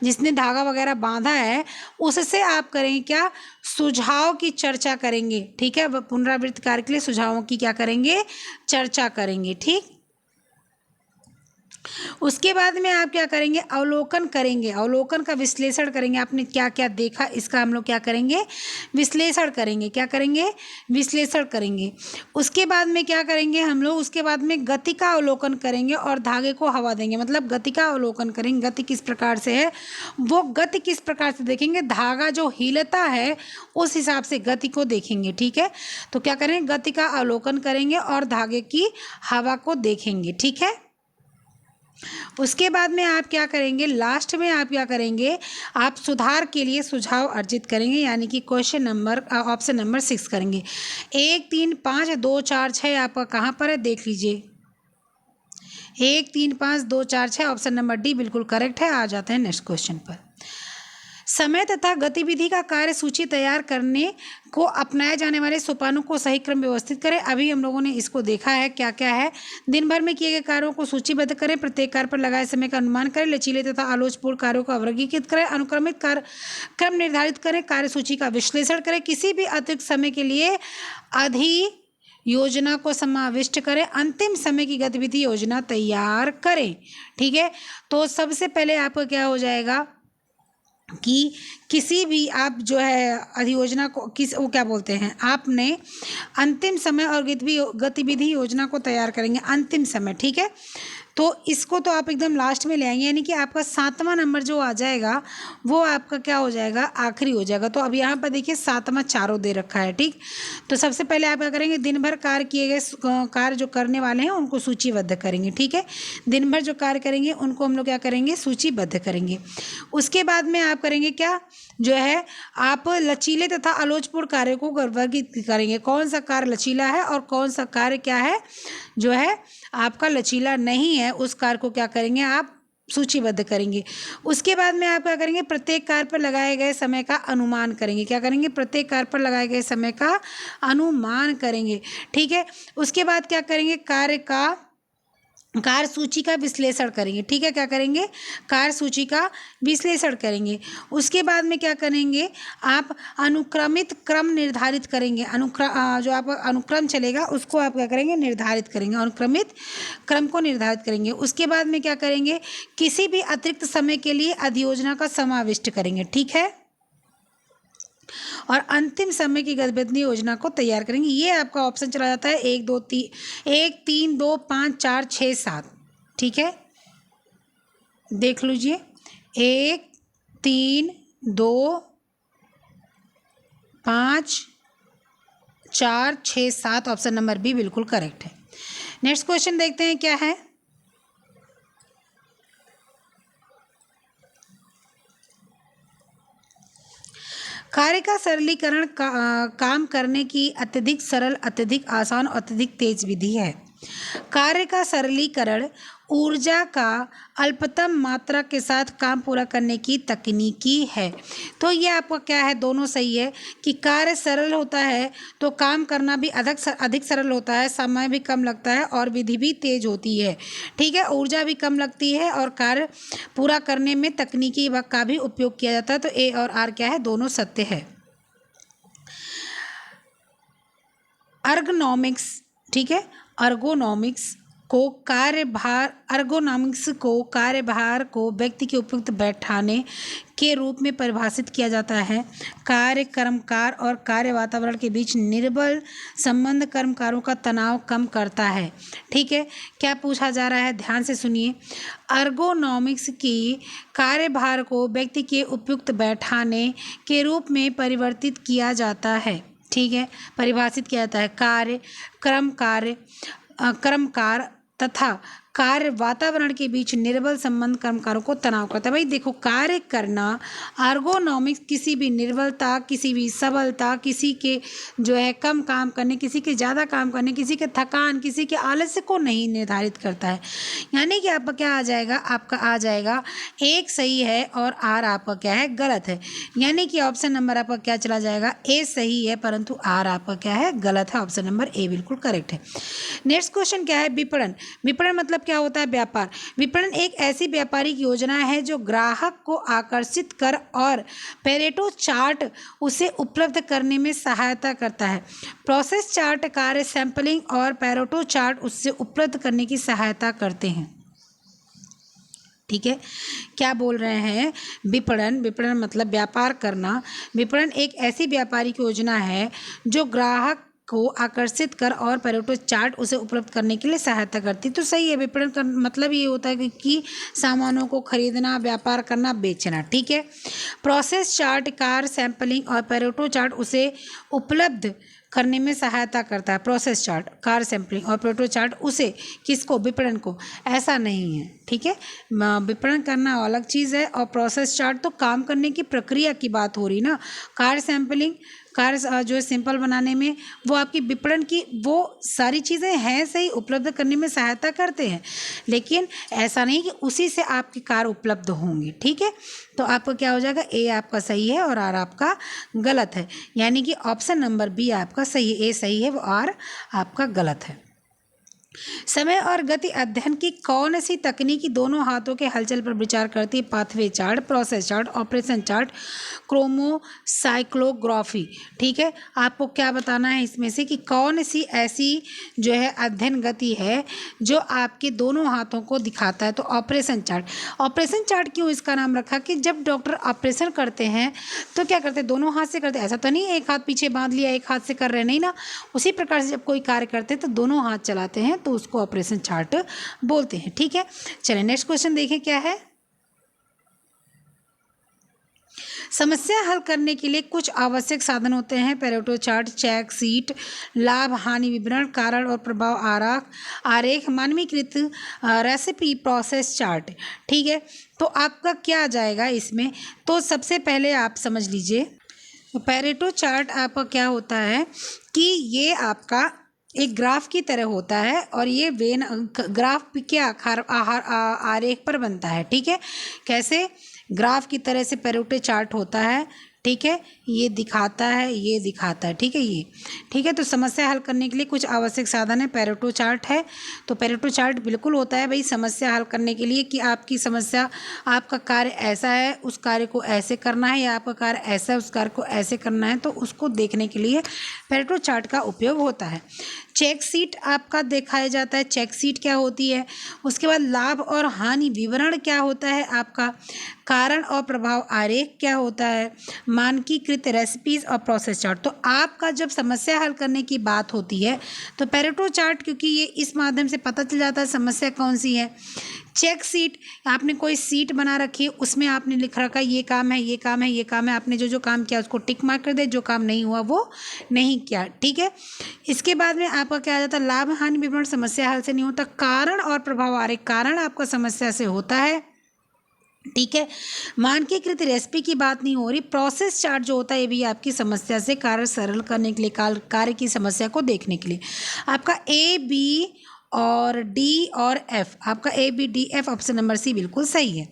Speaker 1: जिसने धागा वगैरह बांधा है, उससे आप करेंगे क्या, सुझाव की चर्चा करेंगे, ठीक है। पुनरावृत्त कार्य के लिए सुझावों की क्या करेंगे, चर्चा करेंगे, ठीक। उसके बाद में आप क्या करेंगे, अवलोकन करेंगे, अवलोकन का विश्लेषण करेंगे। आपने क्या क्या देखा इसका हम लोग क्या करेंगे, विश्लेषण करेंगे, क्या करेंगे, विश्लेषण करेंगे। उसके बाद में क्या करेंगे हम लोग, उसके बाद में गति का अवलोकन करेंगे और धागे को हवा देंगे, मतलब गति का अवलोकन करेंगे, गति किस प्रकार से है, वो गति किस प्रकार से देखेंगे, धागा जो हिलता है उस हिसाब से गति को देखेंगे, ठीक है। तो क्या करेंगे, गति का अवलोकन करेंगे और धागे की हवा को देखेंगे, ठीक है। उसके बाद में आप क्या करेंगे, लास्ट में आप क्या करेंगे, आप सुधार के लिए सुझाव अर्जित करेंगे, यानी कि क्वेश्चन नंबर ऑप्शन नंबर 6 करेंगे। 1 3 5 2 4 6 आपका कहाँ पर है, देख लीजिए। 1 3 5 2 4 6 ऑप्शन नंबर डी बिल्कुल करेक्ट है। आ जाते हैं नेक्स्ट क्वेश्चन पर। समय तथा गतिविधि का कार्य सूची तैयार करने को अपनाए जाने वाले सोपानों को सही क्रम व्यवस्थित करें। अभी हम लोगों ने इसको देखा है क्या क्या है। दिन भर में किए गए कार्यों को सूचीबद्ध करें, प्रत्येक कार्य पर लगाए समय का अनुमान करें, लचीले तथा आलोचपूर्ण कार्यों को वर्गीकृत करें, अनुक्रमित कार्य क्रम निर्धारित करें, कार्य सूची का विश्लेषण करें, किसी भी अतिरिक्त समय के लिए योजना को समाविष्ट करें, अंतिम समय की गतिविधि योजना तैयार करें, ठीक है। तो सबसे पहले आपका क्या हो जाएगा कि किसी भी आप जो है अधियोजना को वो क्या बोलते हैं, आपने अंतिम समय और गतिविधि योजना को तैयार करेंगे अंतिम समय, ठीक है। तो इसको तो आप एकदम लास्ट में ले आएंगे, यानी कि आपका 7वां नंबर जो आ जाएगा वो आपका क्या हो जाएगा, आखिरी हो जाएगा। तो अब यहाँ पर देखिए 7वां चारों दे रखा है, ठीक। तो सबसे पहले आप क्या करेंगे, दिन भर कार्य किए गए कार्य जो करने वाले हैं उनको सूचीबद्ध करेंगे, ठीक है। दिन भर जो कार्य करेंगे उनको हम लोग क्या करेंगे, सूचीबद्ध करेंगे। उसके बाद में आप करेंगे क्या, जो है आप लचीले तथा आलोचपूर्ण कार्य को वर्गीकृत करेंगे, कौन सा कार्य लचीला है और कौन सा कार्य क्या है, जो है आपका लचीला नहीं है, उस कार्य को क्या करेंगे, आप सूचीबद्ध करेंगे। उसके बाद में आप क्या करेंगे, प्रत्येक कार्य पर लगाए गए समय का अनुमान करेंगे। क्या करेंगे, प्रत्येक कार्य पर लगाए गए समय का अनुमान करेंगे, ठीक है। उसके बाद क्या करेंगे, कार्य सूची का विश्लेषण करेंगे, ठीक है। क्या करेंगे, कार्य सूची का विश्लेषण करेंगे। उसके बाद में क्या करेंगे, आप अनुक्रमित क्रम निर्धारित करेंगे। जो आपका अनुक्रम चलेगा उसको आप क्या करेंगे, निर्धारित करेंगे, अनुक्रमित क्रम को निर्धारित करेंगे। उसके बाद में क्या करेंगे, किसी भी अतिरिक्त समय के लिए अधियोजना का समाविष्ट करेंगे, ठीक है। और अंतिम समय की गतिविधि योजना को तैयार करेंगे। ये आपका ऑप्शन चला जाता है 1 3 2 5 4 6 7, ठीक है। देख लीजिए 1 3 2 5 4 6 7, ऑप्शन नंबर बी बिल्कुल करेक्ट है। नेक्स्ट क्वेश्चन देखते हैं क्या है। कार्य का सरलीकरण काम करने की अत्यधिक सरल, अत्यधिक आसान और अत्यधिक तेज विधि है। कार्य का सरलीकरण ऊर्जा का अल्पतम मात्रा के साथ काम पूरा करने की तकनीकी है। तो ये आपका क्या है, दोनों सही है कि कार्य सरल होता है तो काम करना भी अधिक सरल होता है, समय भी कम लगता है और विधि भी तेज होती है, ठीक है। ऊर्जा भी कम लगती है और कार्य पूरा करने में तकनीकी का भी उपयोग किया जाता है। तो ए और आर क्या है, दोनों सत्य है। अर्गोनॉमिक्स, ठीक है। अर्गोनॉमिक्स को कार्यभार को व्यक्ति के उपयुक्त बैठाने के रूप में परिभाषित किया जाता है। कार्य कर्मकार और कार्य वातावरण के बीच निर्बल संबंध कर्मकारों का तनाव कम करता है, ठीक है। क्या पूछा जा रहा है, ध्यान से सुनिए। अर्गोनॉमिक्स की कार्यभार को व्यक्ति के उपयुक्त बैठाने के रूप में परिवर्तित किया जाता है, ठीक है, परिभाषित किया जाता है। कर्मकार तथा कार्य वातावरण के बीच निर्बल संबंध कर्मकारों को तनाव करता है। भाई देखो, कार्य करना, अर्गोनॉमिक्स किसी भी निर्बलता, किसी भी सबलता, किसी के जो है कम काम करने, किसी के ज़्यादा काम करने, किसी के थकान, किसी के आलस्य को नहीं निर्धारित करता है। यानी कि आपका क्या आ जाएगा, आपका आ जाएगा एक सही है और आर आपका क्या है, गलत है। यानी कि ऑप्शन नंबर आपका क्या चला जाएगा, ए सही है परंतु आर आपका क्या है, गलत है। ऑप्शन नंबर ए बिल्कुल करेक्ट है। नेक्स्ट क्वेश्चन क्या है, विपणन। विपणन मतलब क्या होता है, व्यापार। विपणन एक ऐसी व्यापारिक योजना है जो ग्राहक को आकर्षित कर और पेरेटो चार्ट उसे उपलब्ध करने में सहायता करता है। प्रोसेस चार्ट कार्य सैंपलिंग और पेरेटो चार्ट उससे उपलब्ध करने की सहायता करते हैं, ठीक है। क्या बोल रहे हैं, विपणन मतलब व्यापार करना। विपणन एक ऐसी व्यापारिक योजना है जो ग्राहक को आकर्षित कर और पेरेटो चार्ट उसे उपलब्ध करने के लिए सहायता करती है। तो सही है, विपणन का मतलब ये होता है कि सामानों को खरीदना, व्यापार करना, बेचना, ठीक है। प्रोसेस चार्ट कार सैंपलिंग और पेरेटो चार्ट उसे उपलब्ध करने में सहायता करता है। प्रोसेस चार्ट, कार सैंपलिंग और पेरेटो चार्ट उसे, किसको, विपणन को, ऐसा नहीं है, ठीक है। विपणन करना अलग चीज़ है और प्रोसेस चार्ट तो काम करने की प्रक्रिया की बात हो रही ना। कार सैंपलिंग, कार जो है सिंपल बनाने में, वो आपकी विपणन की वो सारी चीज़ें हैं सही, उपलब्ध करने में सहायता करते हैं, लेकिन ऐसा नहीं कि उसी से आपकी कार उपलब्ध होंगी, ठीक है। तो आपका क्या हो जाएगा, ए आपका सही है और आर आपका गलत है। यानी कि ऑप्शन नंबर बी आपका सही है, ए सही है, वो आर आपका गलत है। समय और गति अध्ययन की कौन सी तकनीकी दोनों हाथों के हलचल पर विचार करती है। Pathway chart, process chart, operation chart, chromocyclography, ठीक है। आपको क्या बताना है इसमें से कि कौन सी ऐसी जो है अध्ययन गति है जो आपके दोनों हाथों को दिखाता है। तो ऑपरेशन चार्ट। ऑपरेशन चार्ट क्यों इसका नाम रखा कि जब डॉक्टर ऑपरेशन करते हैं तो क्या करते हैं, दोनों हाथ से करते हैं, ऐसा तो नहीं एक हाथ पीछे बांध लिया एक हाथ से कर रहे, नहीं ना। उसी प्रकार से जब कोई कार्य करते हैं तो दोनों हाथ चलाते हैं, तो उसको ऑपरेशन चार्ट बोलते हैं। ठीक है, चलिए नेक्स्ट क्वेश्चन देखें क्या है। समस्या हल करने के लिए कुछ आवश्यक साधन होते हैं। पेरेटो चार्ट, चेक शीट, लाभ हानि विवरण, कारण और प्रभाव आरेख, मानवीकृत रेसिपी प्रोसेस चार्ट। ठीक है, तो आपका क्या आ जाएगा इसमें? तो सबसे पहले आप समझ लीजिए, पेरेटो चार्ट आपका क्या होता है कि ये आपका एक ग्राफ की तरह होता है और ये वेन ग्राफ के आरेख पर बनता है। ठीक है, कैसे? ग्राफ की तरह से पेरेटो चार्ट होता है। ठीक है, ये दिखाता है, ये दिखाता है। ठीक है, ये ठीक है। तो समस्या हल करने के लिए कुछ आवश्यक साधन है, पेरेटो चार्ट है। तो पेरेटो चार्ट बिल्कुल होता है भाई समस्या हल करने के लिए कि आपकी समस्या, आपका कार्य ऐसा है, उस कार्य को ऐसे करना है, या आपका कार्य ऐसा है, उस कार्य को ऐसे करना है, तो उसको देखने के लिए पेरेटो चार्ट का उपयोग होता है। चेक शीट आपका दिखाया जाता है, चेक शीट क्या होती है। उसके बाद लाभ और हानि विवरण क्या होता है आपका। कारण और प्रभाव आरेख क्या होता है। मानकीकृत रेसिपीज और प्रोसेस चार्ट। तो आपका जब समस्या हल करने की बात होती है तो पेरेटो चार्ट, क्योंकि ये इस माध्यम से पता चल जाता है समस्या कौन सी है। चेक शीट, आपने कोई सीट बना रखी है, उसमें आपने लिख रखा है ये काम है, ये काम है, ये काम है, आपने जो जो काम किया उसको टिक मार्क कर दे, जो काम नहीं हुआ वो नहीं किया। ठीक है, इसके बाद में आपका क्या आ जाता है, लाभ हानि विवरण समस्या हल से नहीं होता। कारण और प्रभाव आरेख, कारण आपका समस्या से होता है। ठीक है, मानकीकृत रेसिपी की बात नहीं हो रही। प्रोसेस चार्ट जो होता है ये भी आपकी समस्या से कार्य सरल करने के लिए, कार्य की समस्या को देखने के लिए। आपका ए बी और डी और एफ, आपका A B D F option number C बिल्कुल सही है।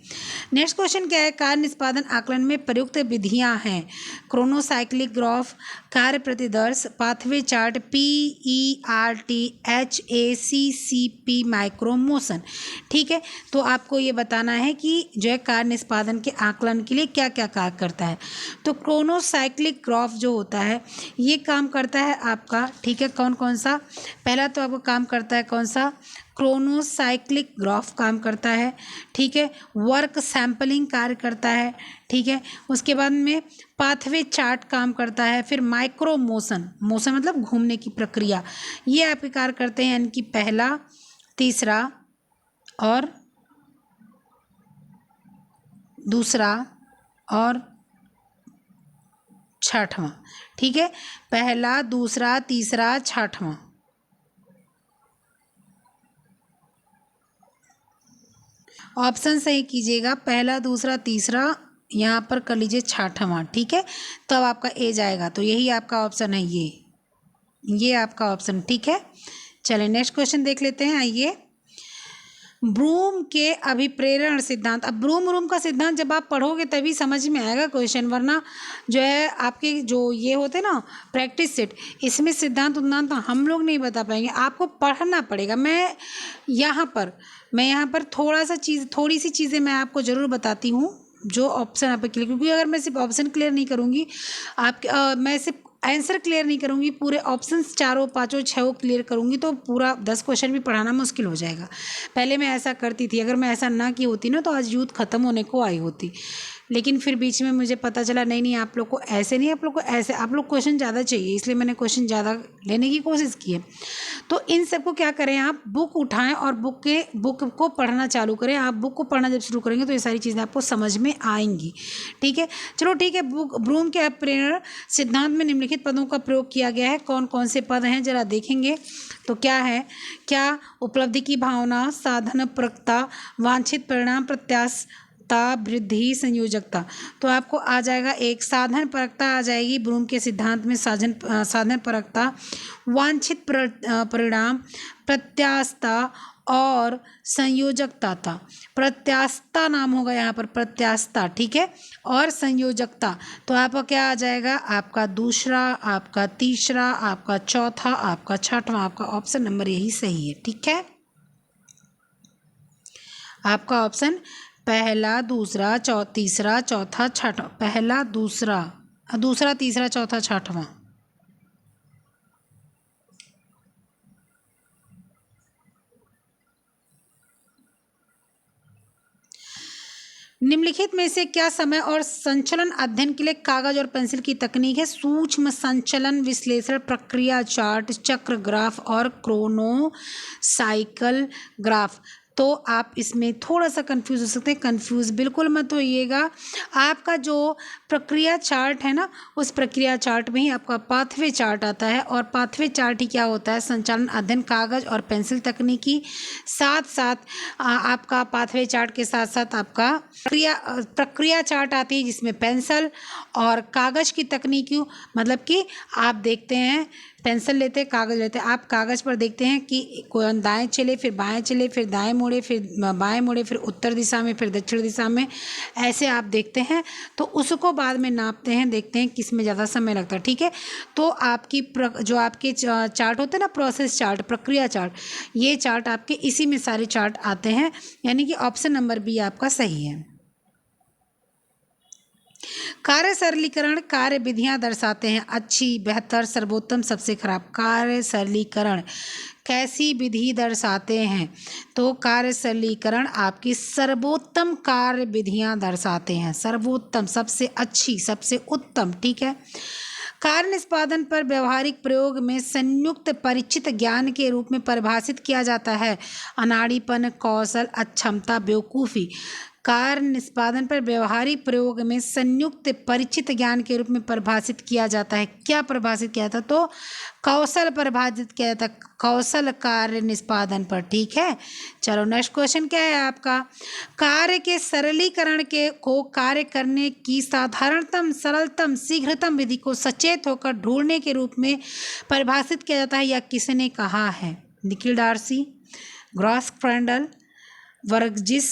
Speaker 1: नेक्स्ट क्वेश्चन क्या है, कार्य निष्पादन आकलन में प्रयुक्त विधियां हैं। क्रोनोसाइक्लिक ग्राफ, कार्य प्रतिदर्श, pathway chart, PERT, HACCP, micro motion. ठीक है, तो आपको ये बताना है कि जो है कार्य निष्पादन के आकलन के लिए क्या क्या कार्य करता है। तो क्रोनोसाइक्लिक ग्राफ जो होता है ये काम करता है आपका, ठीक है, कौन कौन सा। पहला तो आपको काम करता है कौन सा, क्रोनोसाइक्लिक ग्राफ काम करता है। ठीक है, वर्क सैंपलिंग कार्य करता है। ठीक है, उसके बाद में पाथवे चार्ट काम करता है। फिर माइक्रो मोशन, मोशन मतलब घूमने की प्रक्रिया, ये आपके कार्य करते हैं, यानी कि पहला, तीसरा और दूसरा और छठवां। ठीक है, पहला, दूसरा, तीसरा, छठवां। ऑप्शन सही कीजिएगा, पहला, दूसरा, तीसरा, यहाँ पर कर लीजिए छठवां। ठीक है, तब आपका ए जाएगा, तो यही आपका ऑप्शन है, ये आपका ऑप्शन। ठीक है, चलिए नेक्स्ट क्वेश्चन देख लेते हैं। आइए, ब्रूम के अभिप्रेरण सिद्धांत। अब ब्रूम का सिद्धांत जब आप पढ़ोगे तभी समझ में आएगा क्वेश्चन, वरना जो है आपके जो ये होते हैं ना प्रैक्टिस सेट, इसमें सिद्धांत उद्धांत हम लोग नहीं बता पाएंगे, आपको पढ़ना पड़ेगा। मैं यहाँ पर थोड़ी सी चीज़ें मैं आपको ज़रूर बताती हूँ जो ऑप्शन आप क्लियर, क्योंकि अगर मैं सिर्फ ऑप्शन क्लियर नहीं करूँगी, मैं सिर्फ आंसर क्लियर नहीं करूँगी, पूरे ऑप्शंस चारों पाँचों छः क्लियर करूँगी तो पूरा 10 क्वेश्चन भी पढ़ाना मुश्किल हो जाएगा। पहले मैं ऐसा करती थी, अगर मैं ऐसा ना की होती ना तो आज यूथ ख़त्म होने को आई होती। लेकिन फिर बीच में मुझे पता चला नहीं आप लोग को ऐसे नहीं, आप लोग को ऐसे, आप लोग क्वेश्चन ज़्यादा चाहिए, इसलिए मैंने क्वेश्चन ज़्यादा लेने की कोशिश की है। तो इन सबको क्या करें, आप बुक उठाएं और बुक को पढ़ना चालू करें। आप बुक को पढ़ना जब शुरू करेंगे तो ये सारी चीज़ें आपको समझ में आएंगी। ठीक है, चलो ठीक है। ब्रूम के अभिप्रेरण सिद्धांत में निम्नलिखित पदों का प्रयोग किया गया है। कौन कौन से पद हैं जरा देखेंगे तो क्या है, क्या उपलब्धि की भावना, साधन परकता, वांछित परिणाम, प्रत्याशा, वृद्धि, संयोजकता। तो आपको आ जाएगा एक साधन परकता आ जाएगी ब्रूम के सिद्धांत में, साधन परकता, वांछित परिणाम, प्रत्याशा और संयोजकता था। प्रत्याशा नाम होगा यहाँ पर, प्रत्याशा। ठीक है, और संयोजकता। तो आपका क्या आ जाएगा, आपका दूसरा, आपका तीसरा, आपका चौथा, आपका छठवां। आपका ऑप्शन नंबर यही सही है। ठीक है, आपका ऑप्शन पहला, दूसरा, तीसरा, चौथा, छठवां। पहला, दूसरा, तीसरा, चौथा, छठवां। निम्नलिखित में से क्या समय और संचलन अध्ययन के लिए कागज और पेंसिल की तकनीक है? सूक्ष्म संचलन विश्लेषण, प्रक्रिया चार्ट, चक्र ग्राफ और क्रोनो साइकिल ग्राफ। तो आप इसमें थोड़ा सा कंफ्यूज हो सकते हैं। कंफ्यूज बिल्कुल मत होइएगा। आपका जो प्रक्रिया चार्ट है ना, उस प्रक्रिया चार्ट में ही आपका पाथवे चार्ट आता है, और पाथवे चार्ट ही क्या होता है? संचालन अध्ययन कागज और पेंसिल तकनीकी। साथ साथ आपका पाथवे चार्ट के साथ साथ आपका प्रक्रिया चार्ट आती है, जिसमें पेंसिल और कागज की तकनीकी, मतलब कि आप देखते हैं पेंसिल लेते हैं, कागज़ लेते हैं, आप कागज़ पर देखते हैं कि कोई दाएं चले, फिर बाएं चले, फिर दाएं मुड़े, फिर बाएं मुड़े, फिर उत्तर दिशा में, फिर दक्षिण दिशा में, ऐसे आप देखते हैं। तो उसको बाद में नापते हैं, देखते हैं किस में ज़्यादा समय लगता है। ठीक है, तो आपकी जो आपके चार्ट होते हैं ना, प्रोसेस चार्ट, प्रक्रिया चार्ट, ये चार्ट आपके इसी में सारे चार्ट आते हैं, यानी कि ऑप्शन नंबर बी आपका सही है। कार्य सरलीकरण कार्य विधियां दर्शाते हैं। अच्छी, बेहतर, सर्वोत्तम, सबसे खराब। कार्य सरलीकरण कैसी विधि दर्शाते हैं? तो कार्य सरलीकरण आपकी सर्वोत्तम कार्य विधियां दर्शाते हैं। सर्वोत्तम, सबसे अच्छी, सबसे उत्तम। ठीक है। कार्य निष्पादन पर व्यवहारिक प्रयोग में संयुक्त परिचित ज्ञान के रूप में परिभाषित किया जाता है। अनाड़ीपन, कौशल, अक्षमता, बेवकूफ़ी। कार्य निष्पादन पर व्यवहारिक प्रयोग में संयुक्त परिचित ज्ञान के रूप में परिभाषित किया जाता है। क्या परिभाषित किया था? तो कौशल परिभाषित किया जाता है, कौशल कार्य निष्पादन पर। ठीक है, चलो नेक्स्ट क्वेश्चन क्या है आपका? कार्य के सरलीकरण के को कार्य करने की साधारणतम, सरलतम, शीघ्रतम विधि को सचेत होकर ढूंढने के रूप में परिभाषित किया जाता है, या किसने कहा है? निखिल डार्सी, ग्रॉस फ्रेंडल, वर्गजिस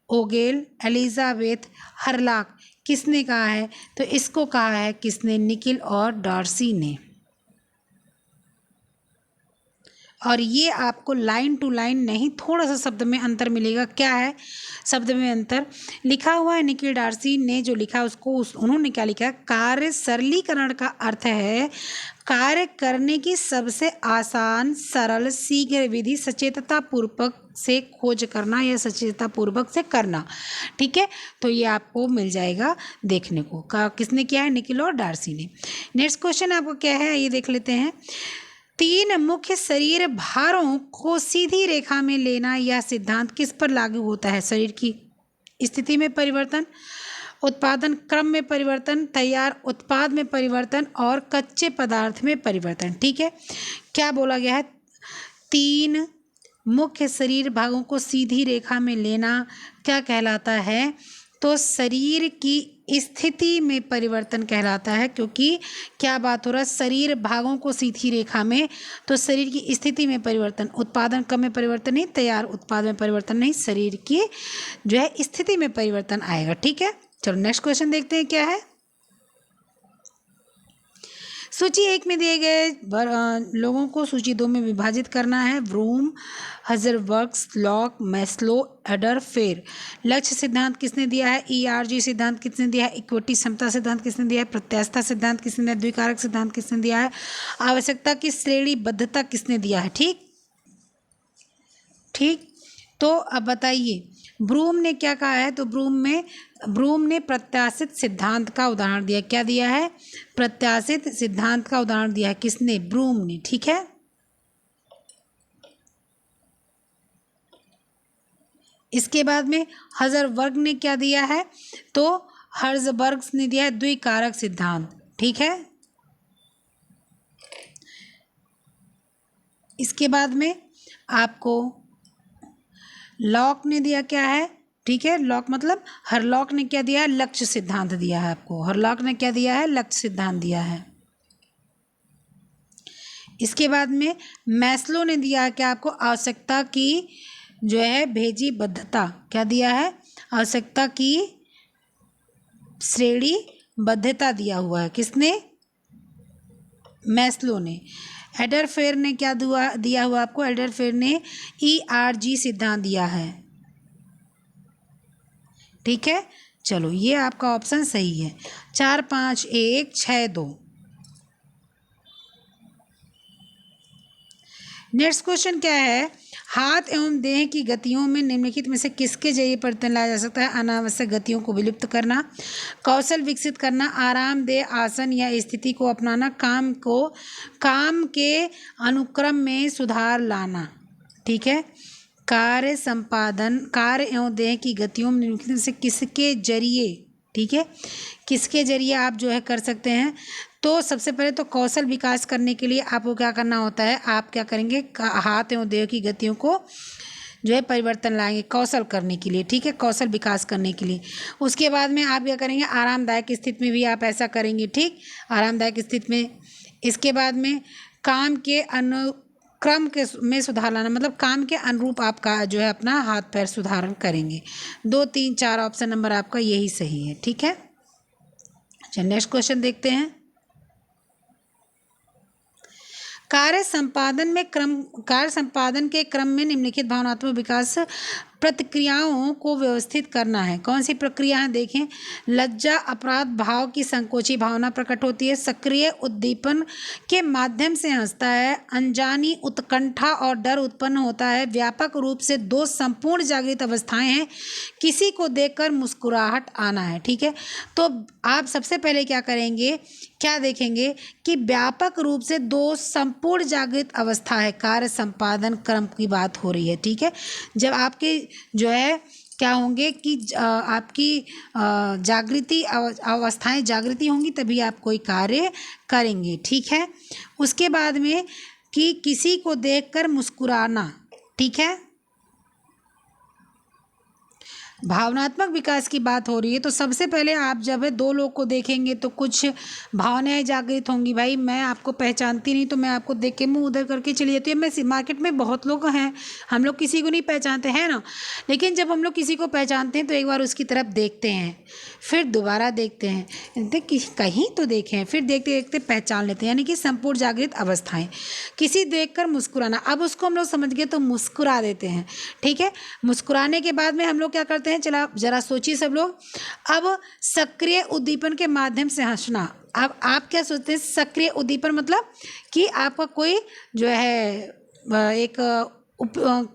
Speaker 1: ओगेल, एलिजाबेथ हरलाक। किसने कहा है? तो इसको कहा है किसने? निखिल और डार्सी ने। और ये आपको लाइन टू लाइन नहीं, थोड़ा सा शब्द में अंतर मिलेगा। क्या है शब्द में अंतर? लिखा हुआ है निखिल डार्सी ने जो लिखा है उसको उन्होंने क्या लिखा है? कार्य सरलीकरण का अर्थ है कार्य करने की सबसे आसान, सरल, शीघ्र विधि सचेतता पूर्वक से खोज करना या सचेतता पूर्वक से करना। ठीक है, तो ये आपको मिल जाएगा देखने को। किसने किया है? निखिल और डार्सी ने। नेक्स्ट क्वेश्चन आपको क्या है ये देख लेते हैं। तीन मुख्य शरीर भारों को सीधी रेखा में लेना यह सिद्धांत किस पर लागू होता है? शरीर की स्थिति में परिवर्तन, उत्पादन क्रम में परिवर्तन, तैयार उत्पाद में परिवर्तन और कच्चे पदार्थ में परिवर्तन। ठीक है, क्या बोला गया है? तीन मुख्य शरीर भागों को सीधी रेखा में लेना क्या कहलाता है? तो शरीर की स्थिति में परिवर्तन कहलाता है। क्योंकि क्या बात हो रहा है? शरीर भागों को सीधी रेखा में, तो शरीर की स्थिति में परिवर्तन, उत्पादन क्रम में परिवर्तन नहीं, तैयार उत्पाद में परिवर्तन नहीं, शरीर की जो है स्थिति में परिवर्तन आएगा। ठीक है, चलो नेक्स्ट क्वेश्चन देखते हैं क्या है। सूची 1 में दिए गए लोगों को सूची 2 में विभाजित करना है। Bloom, Herzberg's, Locke, Maslow, Alderfer. लक्ष्य सिद्धांत किसने दिया है? ERG सिद्धांत किसने दिया है? इक्विटी क्षमता सिद्धांत किसने दिया है? प्रत्यास्थता सिद्धांत किसने दिया है? द्विकारक सिद्धांत किसने दिया है? आवश्यकता की श्रेणीबद्धता किसने दिया है? ठीक, तो अब बताइए ब्रूम ने क्या कहा है? तो ब्रूम ने प्रत्याशित सिद्धांत का उदाहरण दिया। क्या दिया है? प्रत्याशित सिद्धांत का उदाहरण दिया है। किसने? ब्रूम ने। ठीक है, इसके बाद में हर्ज़बर्ग ने क्या दिया है? तो हर्ज़बर्ग ने दिया है द्विकारक सिद्धांत। ठीक है, इसके बाद में आपको लॉक ने दिया क्या है? ठीक है, लॉक मतलब हरलॉक ने क्या दिया है? लक्ष्य सिद्धांत दिया है आपको। हरलॉक ने क्या दिया है? लक्ष्य सिद्धांत दिया है। इसके बाद में मैस्लो ने दिया क्या आपको? आवश्यकता की जो है भेजीबद्धता। क्या दिया है? आवश्यकता की श्रेणीबद्धता दिया हुआ है। किसने? मैस्लो ने। एडरफेर ने क्या दिया हुआ आपको? एडरफेर ने ERG सिद्धांत दिया है। ठीक है, चलो ये आपका ऑप्शन सही है। 4 5 1 6 2। नेक्स्ट क्वेश्चन क्या है? हाथ एवं देह की गतियों में निम्नलिखित में से किसके जरिए परिवर्तन लाया जा सकता है? अनावश्यक गतियों को विलुप्त करना, कौशल विकसित करना, आरामदेह आसन या स्थिति को अपनाना, काम के अनुक्रम में सुधार लाना। ठीक है, कार्य एवं देह की गतियों में निम्नलिखित में से किसके जरिए, ठीक है, किसके जरिए आप जो है कर सकते हैं? तो सबसे पहले तो कौशल विकास करने के लिए आपको क्या करना होता है? आप क्या करेंगे? हाथ एवं देह की गतियों को जो है परिवर्तन लाएंगे कौशल करने के लिए। ठीक है, कौशल विकास करने के लिए। उसके बाद में आप क्या करेंगे? आरामदायक स्थिति में भी आप ऐसा करेंगे। ठीक, आरामदायक स्थिति में। इसके बाद में काम के अनुक्रम के में सुधार लाना, मतलब काम के अनुरूप आपका जो है अपना हाथ पैर सुधारण करेंगे। 2, 3, 4 ऑप्शन नंबर आपका यही सही है। ठीक है, चलिए नेक्स्ट क्वेश्चन देखते हैं। कार्य संपादन के क्रम में निम्नलिखित भावनात्मक विकास प्रक्रियाओं को व्यवस्थित करना है। कौन सी प्रक्रिया है? देखें, लज्जा अपराध भाव की संकोची भावना प्रकट होती है, सक्रिय उद्दीपन के माध्यम से हंसता है, अनजानी उत्कंठा और डर उत्पन्न होता है, व्यापक रूप से 2 संपूर्ण जागृत अवस्थाएं हैं, किसी को देखकर मुस्कुराहट आना है। ठीक है, तो आप सबसे पहले क्या करेंगे? क्या देखेंगे कि व्यापक रूप से 2 संपूर्ण जागृत अवस्था है, कार्य संपादन क्रम की बात हो रही है। ठीक है, जब आपके जो है क्या होंगे कि आपकी जागृति अवस्थाएं जागृति होंगी तभी आप कोई कार्य करेंगे। ठीक है, उसके बाद में कि किसी को देखकर मुस्कुराना। ठीक है, भावनात्मक विकास की बात हो रही है तो सबसे पहले आप जब है 2 लोग को देखेंगे तो कुछ भावनाएं जागृत होंगी। भाई मैं आपको पहचानती नहीं तो मैं आपको देख के मुंह उधर करके चली जाती हूँ। मैं मार्केट में बहुत लोग हैं, हम लोग किसी को नहीं पहचानते हैं ना, लेकिन जब हम लोग किसी को पहचानते हैं तो एक बार उसकी तरफ देखते हैं, फिर दोबारा देखते हैं, कहीं तो देखें, फिर देखते देखते पहचान लेते हैं, यानी कि संपूर्ण जागृत अवस्थाएं। किसी देखकर मुस्कुराना, अब उसको हम लोग समझ गए तो मुस्कुरा देते हैं। ठीक है, मुस्कुराने के बाद में हम लोग क्या करते हैं? चला जरा सोचिए सब लोग। अब सक्रिय उद्दीपन के माध्यम से हंसना। अब आप क्या सोचते हैं? सक्रिय उद्दीपन मतलब कि आपका कोई जो है एक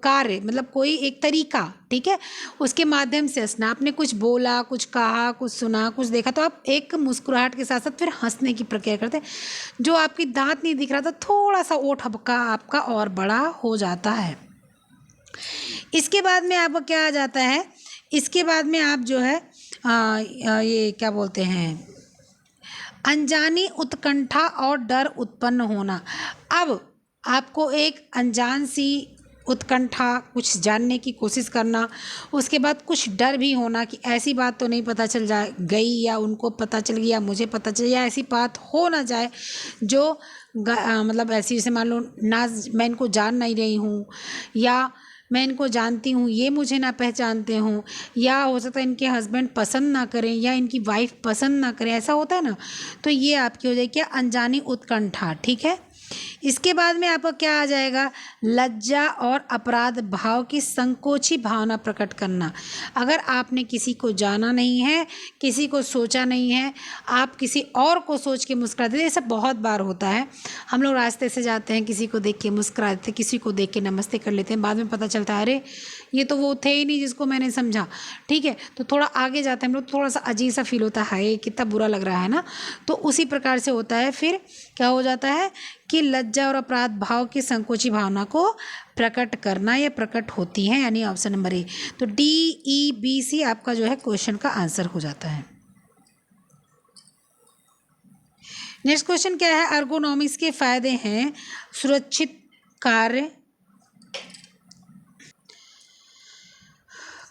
Speaker 1: कार्य, मतलब कोई एक तरीका, ठीक है, उसके माध्यम से हंसना। आपने कुछ बोला, कुछ कहा, कुछ सुना, कुछ देखा तो आप एक मुस्कुराहट के साथ साथ फिर हंसने की प्रक्रिया करते हैं। जो आपकी दांत नहीं दिख रहा था, थोड़ा सा ओठ हबका आपका और बड़ा हो जाता है। इसके बाद में आपका क्या आ जाता है? इसके बाद में आप जो है ये क्या बोलते हैं? अनजानी उत्कंठा और डर उत्पन्न होना। अब आपको एक अनजान सी उत्कंठा, कुछ जानने की कोशिश करना, उसके बाद कुछ डर भी होना कि ऐसी बात तो नहीं पता चल जाए गई, या उनको पता चल गई, या मुझे पता चल, या ऐसी बात हो ना जाए जो मतलब ऐसी, जैसे मान लो ना मैं इनको जान नहीं रही हूँ, या मैं इनको जानती हूँ ये मुझे ना पहचानते हों, या हो सकता है इनके हस्बैंड पसंद ना करें, या इनकी वाइफ पसंद ना करें, ऐसा होता है ना। तो ये आपकी हो जाएगी क्या? अनजानी उत्कंठा। ठीक है, इसके बाद में आपका क्या आ जाएगा? लज्जा और अपराध भाव की संकोची भावना प्रकट करना। अगर आपने किसी को जाना नहीं है, किसी को सोचा नहीं है, आप किसी और को सोच के मुस्कुरा देते, ये सब बहुत बार होता है। हम लोग रास्ते से जाते हैं, किसी को देख के मुस्कुरा देते, किसी को देख के नमस्ते कर लेते हैं, बाद में पता चलता है अरे ये तो वो थे ही नहीं जिसको मैंने समझा। ठीक है, तो थोड़ा आगे जाते हैं हम लोग, थोड़ा सा अजीब सा फील होता है, कितना बुरा लग रहा है ना। तो उसी प्रकार से होता है। फिर क्या हो जाता है कि लज्जा और अपराध भाव की संकोची भावना को प्रकट करना, या प्रकट होती हैं, यानी ऑप्शन नंबर ए। तो DEBC आपका जो है क्वेश्चन का आंसर हो जाता है। नेक्स्ट क्वेश्चन क्या है? अर्गोनॉमिक्स के फायदे हैं सुरक्षित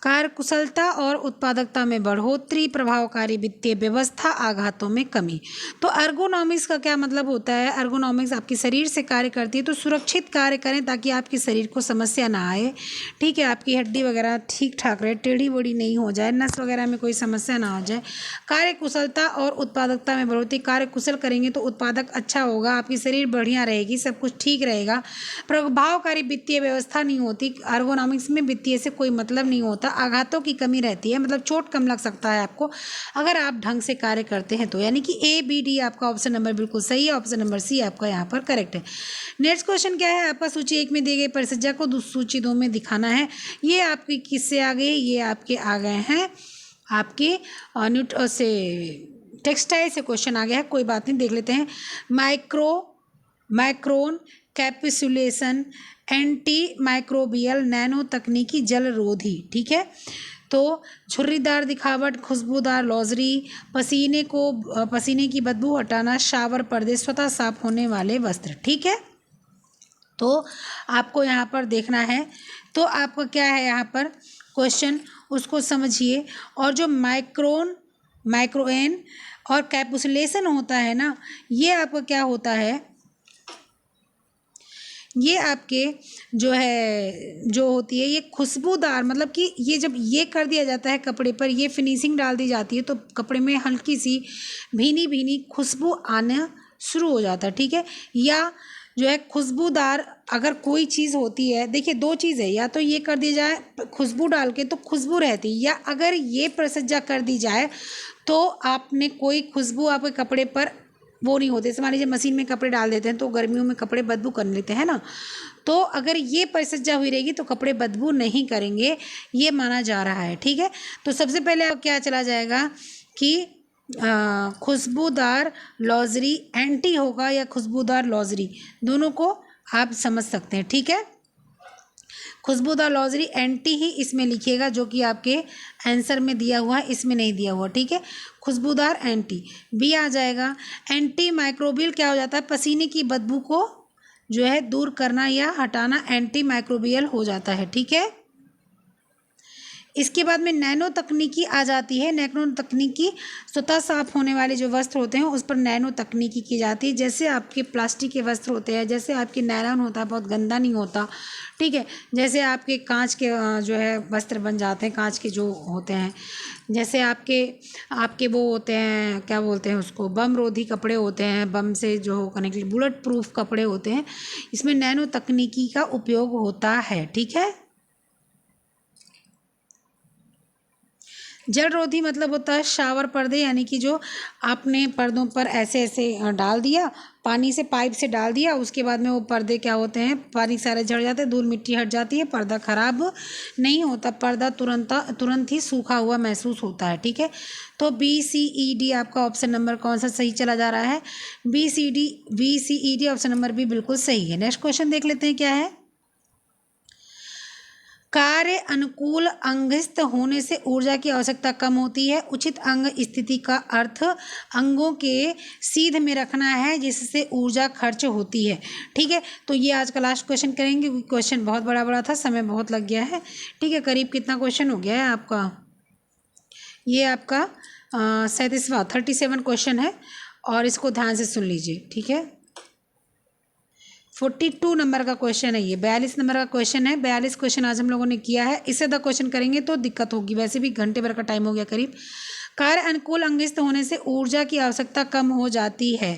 Speaker 1: कार्यकुशलता और उत्पादकता में बढ़ोतरी, प्रभावकारी वित्तीय व्यवस्था, आघातों में कमी। तो अर्गोनॉमिक्स का क्या मतलब होता है? अर्गोनॉमिक्स आपके शरीर से कार्य करती है, तो सुरक्षित कार्य करें ताकि आपके शरीर को समस्या ना आए। ठीक है, आपकी हड्डी वगैरह ठीक ठाक रहे, टेढ़ी बड़ी नहीं हो जाए, नस वगैरह में कोई समस्या ना हो जाए। कार्यकुशलता और उत्पादकता में बढ़ोतरी, कार्य कुशल करेंगे तो उत्पादक अच्छा होगा, आपकी शरीर बढ़िया रहेगी, सब कुछ ठीक रहेगा। प्रभावकारी वित्तीय व्यवस्था नहीं होती, अर्गोनॉमिक्स में वित्तीय से कोई मतलब नहीं होता, होता, आघातों की कमी रहती है, मतलब चोट कम लग सकता है आपको अगर आप ढंग से कार्य करते हैं तो, यानी कि ए बी डी आपका ऑप्शन नंबर बिल्कुल सही है, ऑप्शन नंबर सी आपका यहाँ पर करेक्ट है। नेक्स्ट क्वेश्चन क्या है आपका, सूची 1 में दिए गए परिसज्जा को सूची 2 में दिखाना है। ये आपके किससे आ गए, ये आपके आ गए हैं आपके न्यूट से टेक्सटाइल से क्वेश्चन आ गया है, कोई बात नहीं, देख लेते हैं। Micron capsulation, anti microbial, nano तकनीकी, जल रोधी। ठीक है, तो छुर्रीदार दिखावट, खुशबूदार लॉजरी, पसीने की बदबू हटाना, शावर पर्दे, स्वतः साफ होने वाले वस्त्र। ठीक है, तो आपको यहाँ पर देखना है, तो आपका क्या है यहाँ पर क्वेश्चन, उसको समझिए। और जो माइक्रोएन और कैप्सुलेशन होता है ना, ये आपका क्या होता है, ये आपके जो होती है ये खुशबूदार, मतलब कि ये जब ये कर दिया जाता है कपड़े पर, ये फिनिशिंग डाल दी जाती है तो कपड़े में हल्की सी भीनी भीनी खुशबू आना शुरू हो जाता है। ठीक है, या जो है खुशबूदार अगर कोई चीज़ होती है, देखिए दो चीज़ है, या तो ये कर दी जाए खुशबू डाल के तो खुशबू रहती है, या अगर ये परिसज्जा कर दी जाए तो आपने कोई खुशबू आपके कपड़े पर वो नहीं होते। जैसे मान लीजिए मशीन में कपड़े डाल देते हैं तो गर्मियों में कपड़े बदबू कर लेते हैं ना, तो अगर ये परिसज्जा हुई रहेगी तो कपड़े बदबू नहीं करेंगे, ये माना जा रहा है। ठीक है, तो सबसे पहले अब क्या चला जाएगा कि खुशबूदार लॉजरी एंटी होगा या खुशबूदार लॉजरी, दोनों को आप समझ सकते हैं। ठीक है, खुशबूदार लॉजरी एंटी ही इसमें लिखिएगा, जो कि आपके आंसर में दिया हुआ है, इसमें नहीं दिया हुआ। ठीक है, खुशबूदार एंटी बी आ जाएगा। एंटी माइक्रोबियल क्या हो जाता है, पसीने की बदबू को जो है दूर करना या हटाना एंटी माइक्रोबियल हो जाता है। ठीक है, इसके बाद में नैनो तकनीकी आ जाती है। नैनो तकनीकी स्वतः साफ होने वाले जो वस्त्र होते हैं उस पर नैनो तकनीकी की जाती है। जैसे आपके प्लास्टिक के वस्त्र होते हैं, जैसे आपके नायलॉन होता है, बहुत गंदा नहीं होता। ठीक है, जैसे आपके कांच के जो है वस्त्र बन जाते हैं, कांच के जो होते हैं, जैसे आपके वो होते हैं, क्या बोलते हैं उसको, बम रोधी कपड़े होते हैं, बम से जो करने के लिए बुलेट प्रूफ कपड़े होते हैं, इसमें नैनो तकनीकी का उपयोग होता है। ठीक है, जल रोधी मतलब होता है शावर पर्दे, यानी कि जो आपने पर्दों पर ऐसे ऐसे डाल दिया, पानी से पाइप से डाल दिया, उसके बाद में वो पर्दे क्या होते हैं, पानी सारे झड़ जाते हैं, धूल मिट्टी हट जाती है, पर्दा खराब नहीं होता, पर्दा तुरंत ही सूखा हुआ महसूस होता है। ठीक है, तो BCED आपका ऑप्शन नंबर कौन सा सही चला जा रहा है, BCED ऑप्शन नंबर बी बिल्कुल सही है। नेक्स्ट क्वेश्चन देख लेते हैं क्या है। कार्य अनुकूल अंगस्थ होने से ऊर्जा की आवश्यकता कम होती है। उचित अंग स्थिति का अर्थ अंगों के सीध में रखना है जिससे ऊर्जा खर्च होती है। ठीक है, तो ये आज का लास्ट क्वेश्चन करेंगे क्योंकि क्वेश्चन बहुत बड़ा था, समय बहुत लग गया है। ठीक है, करीब कितना क्वेश्चन हो गया है आपका, ये आपका 37वां क्वेश्चन है और इसको ध्यान से सुन लीजिए। ठीक है, 42 नंबर का क्वेश्चन है, ये 42 नंबर का क्वेश्चन है। 42 क्वेश्चन आज हम लोगों ने किया है, इससे ज़्यादा क्वेश्चन करेंगे तो दिक्कत होगी, वैसे भी घंटे भर का टाइम हो गया करीब। कार्य अनुकूल अंगस्थ होने से ऊर्जा की आवश्यकता कम हो जाती है।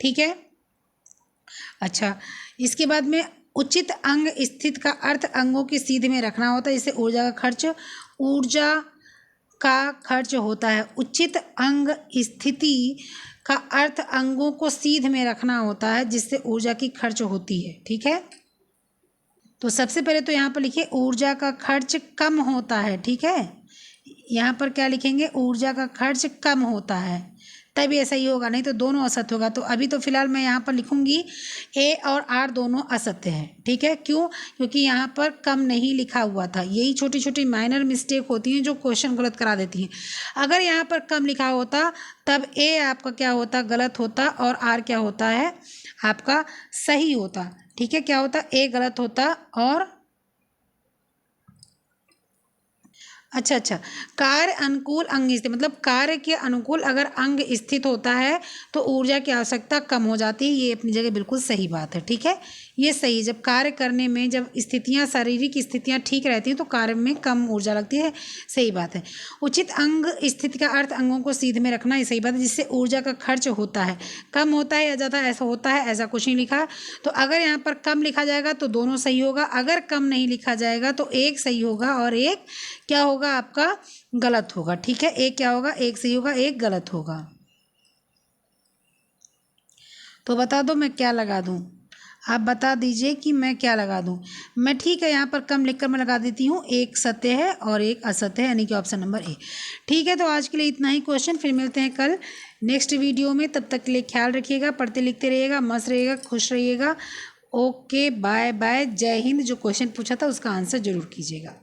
Speaker 1: ठीक है, अच्छा, इसके बाद में उचित अंग स्थित का अर्थ अंगों के सीधे में रखना होता है, इससे ऊर्जा का खर्च होता है। उचित अंग स्थिति का अर्थ अंगों को सीध में रखना होता है जिससे ऊर्जा की खर्च होती है। ठीक है, तो सबसे पहले तो यहाँ पर लिखिए ऊर्जा का खर्च कम होता है। ठीक है, यहाँ पर क्या लिखेंगे, ऊर्जा का खर्च कम होता है, तभी ऐसा ही होगा, नहीं तो दोनों असत्य होगा। तो अभी तो फिलहाल मैं यहाँ पर लिखूंगी ए और आर दोनों असत्य हैं। ठीक है, क्यों, क्योंकि यहाँ पर कम नहीं लिखा हुआ था। यही छोटी छोटी माइनर मिस्टेक होती हैं जो क्वेश्चन गलत करा देती हैं। अगर यहाँ पर कम लिखा होता तब ए आपका क्या होता, गलत होता, और आर क्या होता है आपका सही होता। ठीक है, क्या होता, ए गलत होता और अच्छा, कार्य अनुकूल अंग स्थित मतलब कार्य के अनुकूल अगर अंग स्थित होता है तो ऊर्जा की आवश्यकता कम हो जाती है, ये अपनी जगह बिल्कुल सही बात है। ठीक है, ये सही है। जब कार्य करने में जब स्थितियाँ, शारीरिक स्थितियाँ ठीक रहती हैं तो कार्य में कम ऊर्जा लगती है, सही बात है। उचित अंग स्थिति का अर्थ अंगों को सीध में रखना, ये सही बात है। जिससे ऊर्जा का खर्च होता है, कम होता है या ज़्यादा, ऐसा होता है, ऐसा कुछ नहीं लिखा। तो अगर यहाँ पर कम लिखा जाएगा तो दोनों सही होगा, अगर कम नहीं लिखा जाएगा तो एक सही होगा और एक क्या होगा आपका, गलत होगा। ठीक है, एक क्या होगा, एक सही होगा, एक गलत होगा। तो बता दो मैं क्या लगा दूँ, आप बता दीजिए कि मैं क्या लगा दूँ। मैं ठीक है, यहाँ पर कम लिखकर मैं लगा देती हूँ, एक सत्य है और एक असत्य है, यानी कि ऑप्शन नंबर ए। ठीक है, तो आज के लिए इतना ही क्वेश्चन, फिर मिलते हैं कल नेक्स्ट वीडियो में। तब तक के लिए ख्याल रखिएगा, पढ़ते लिखते रहिएगा, मस्त रहिएगा, खुश रहिएगा। ओके, बाय बाय, जय हिंद। जो क्वेश्चन पूछा था उसका आंसर जरूर कीजिएगा।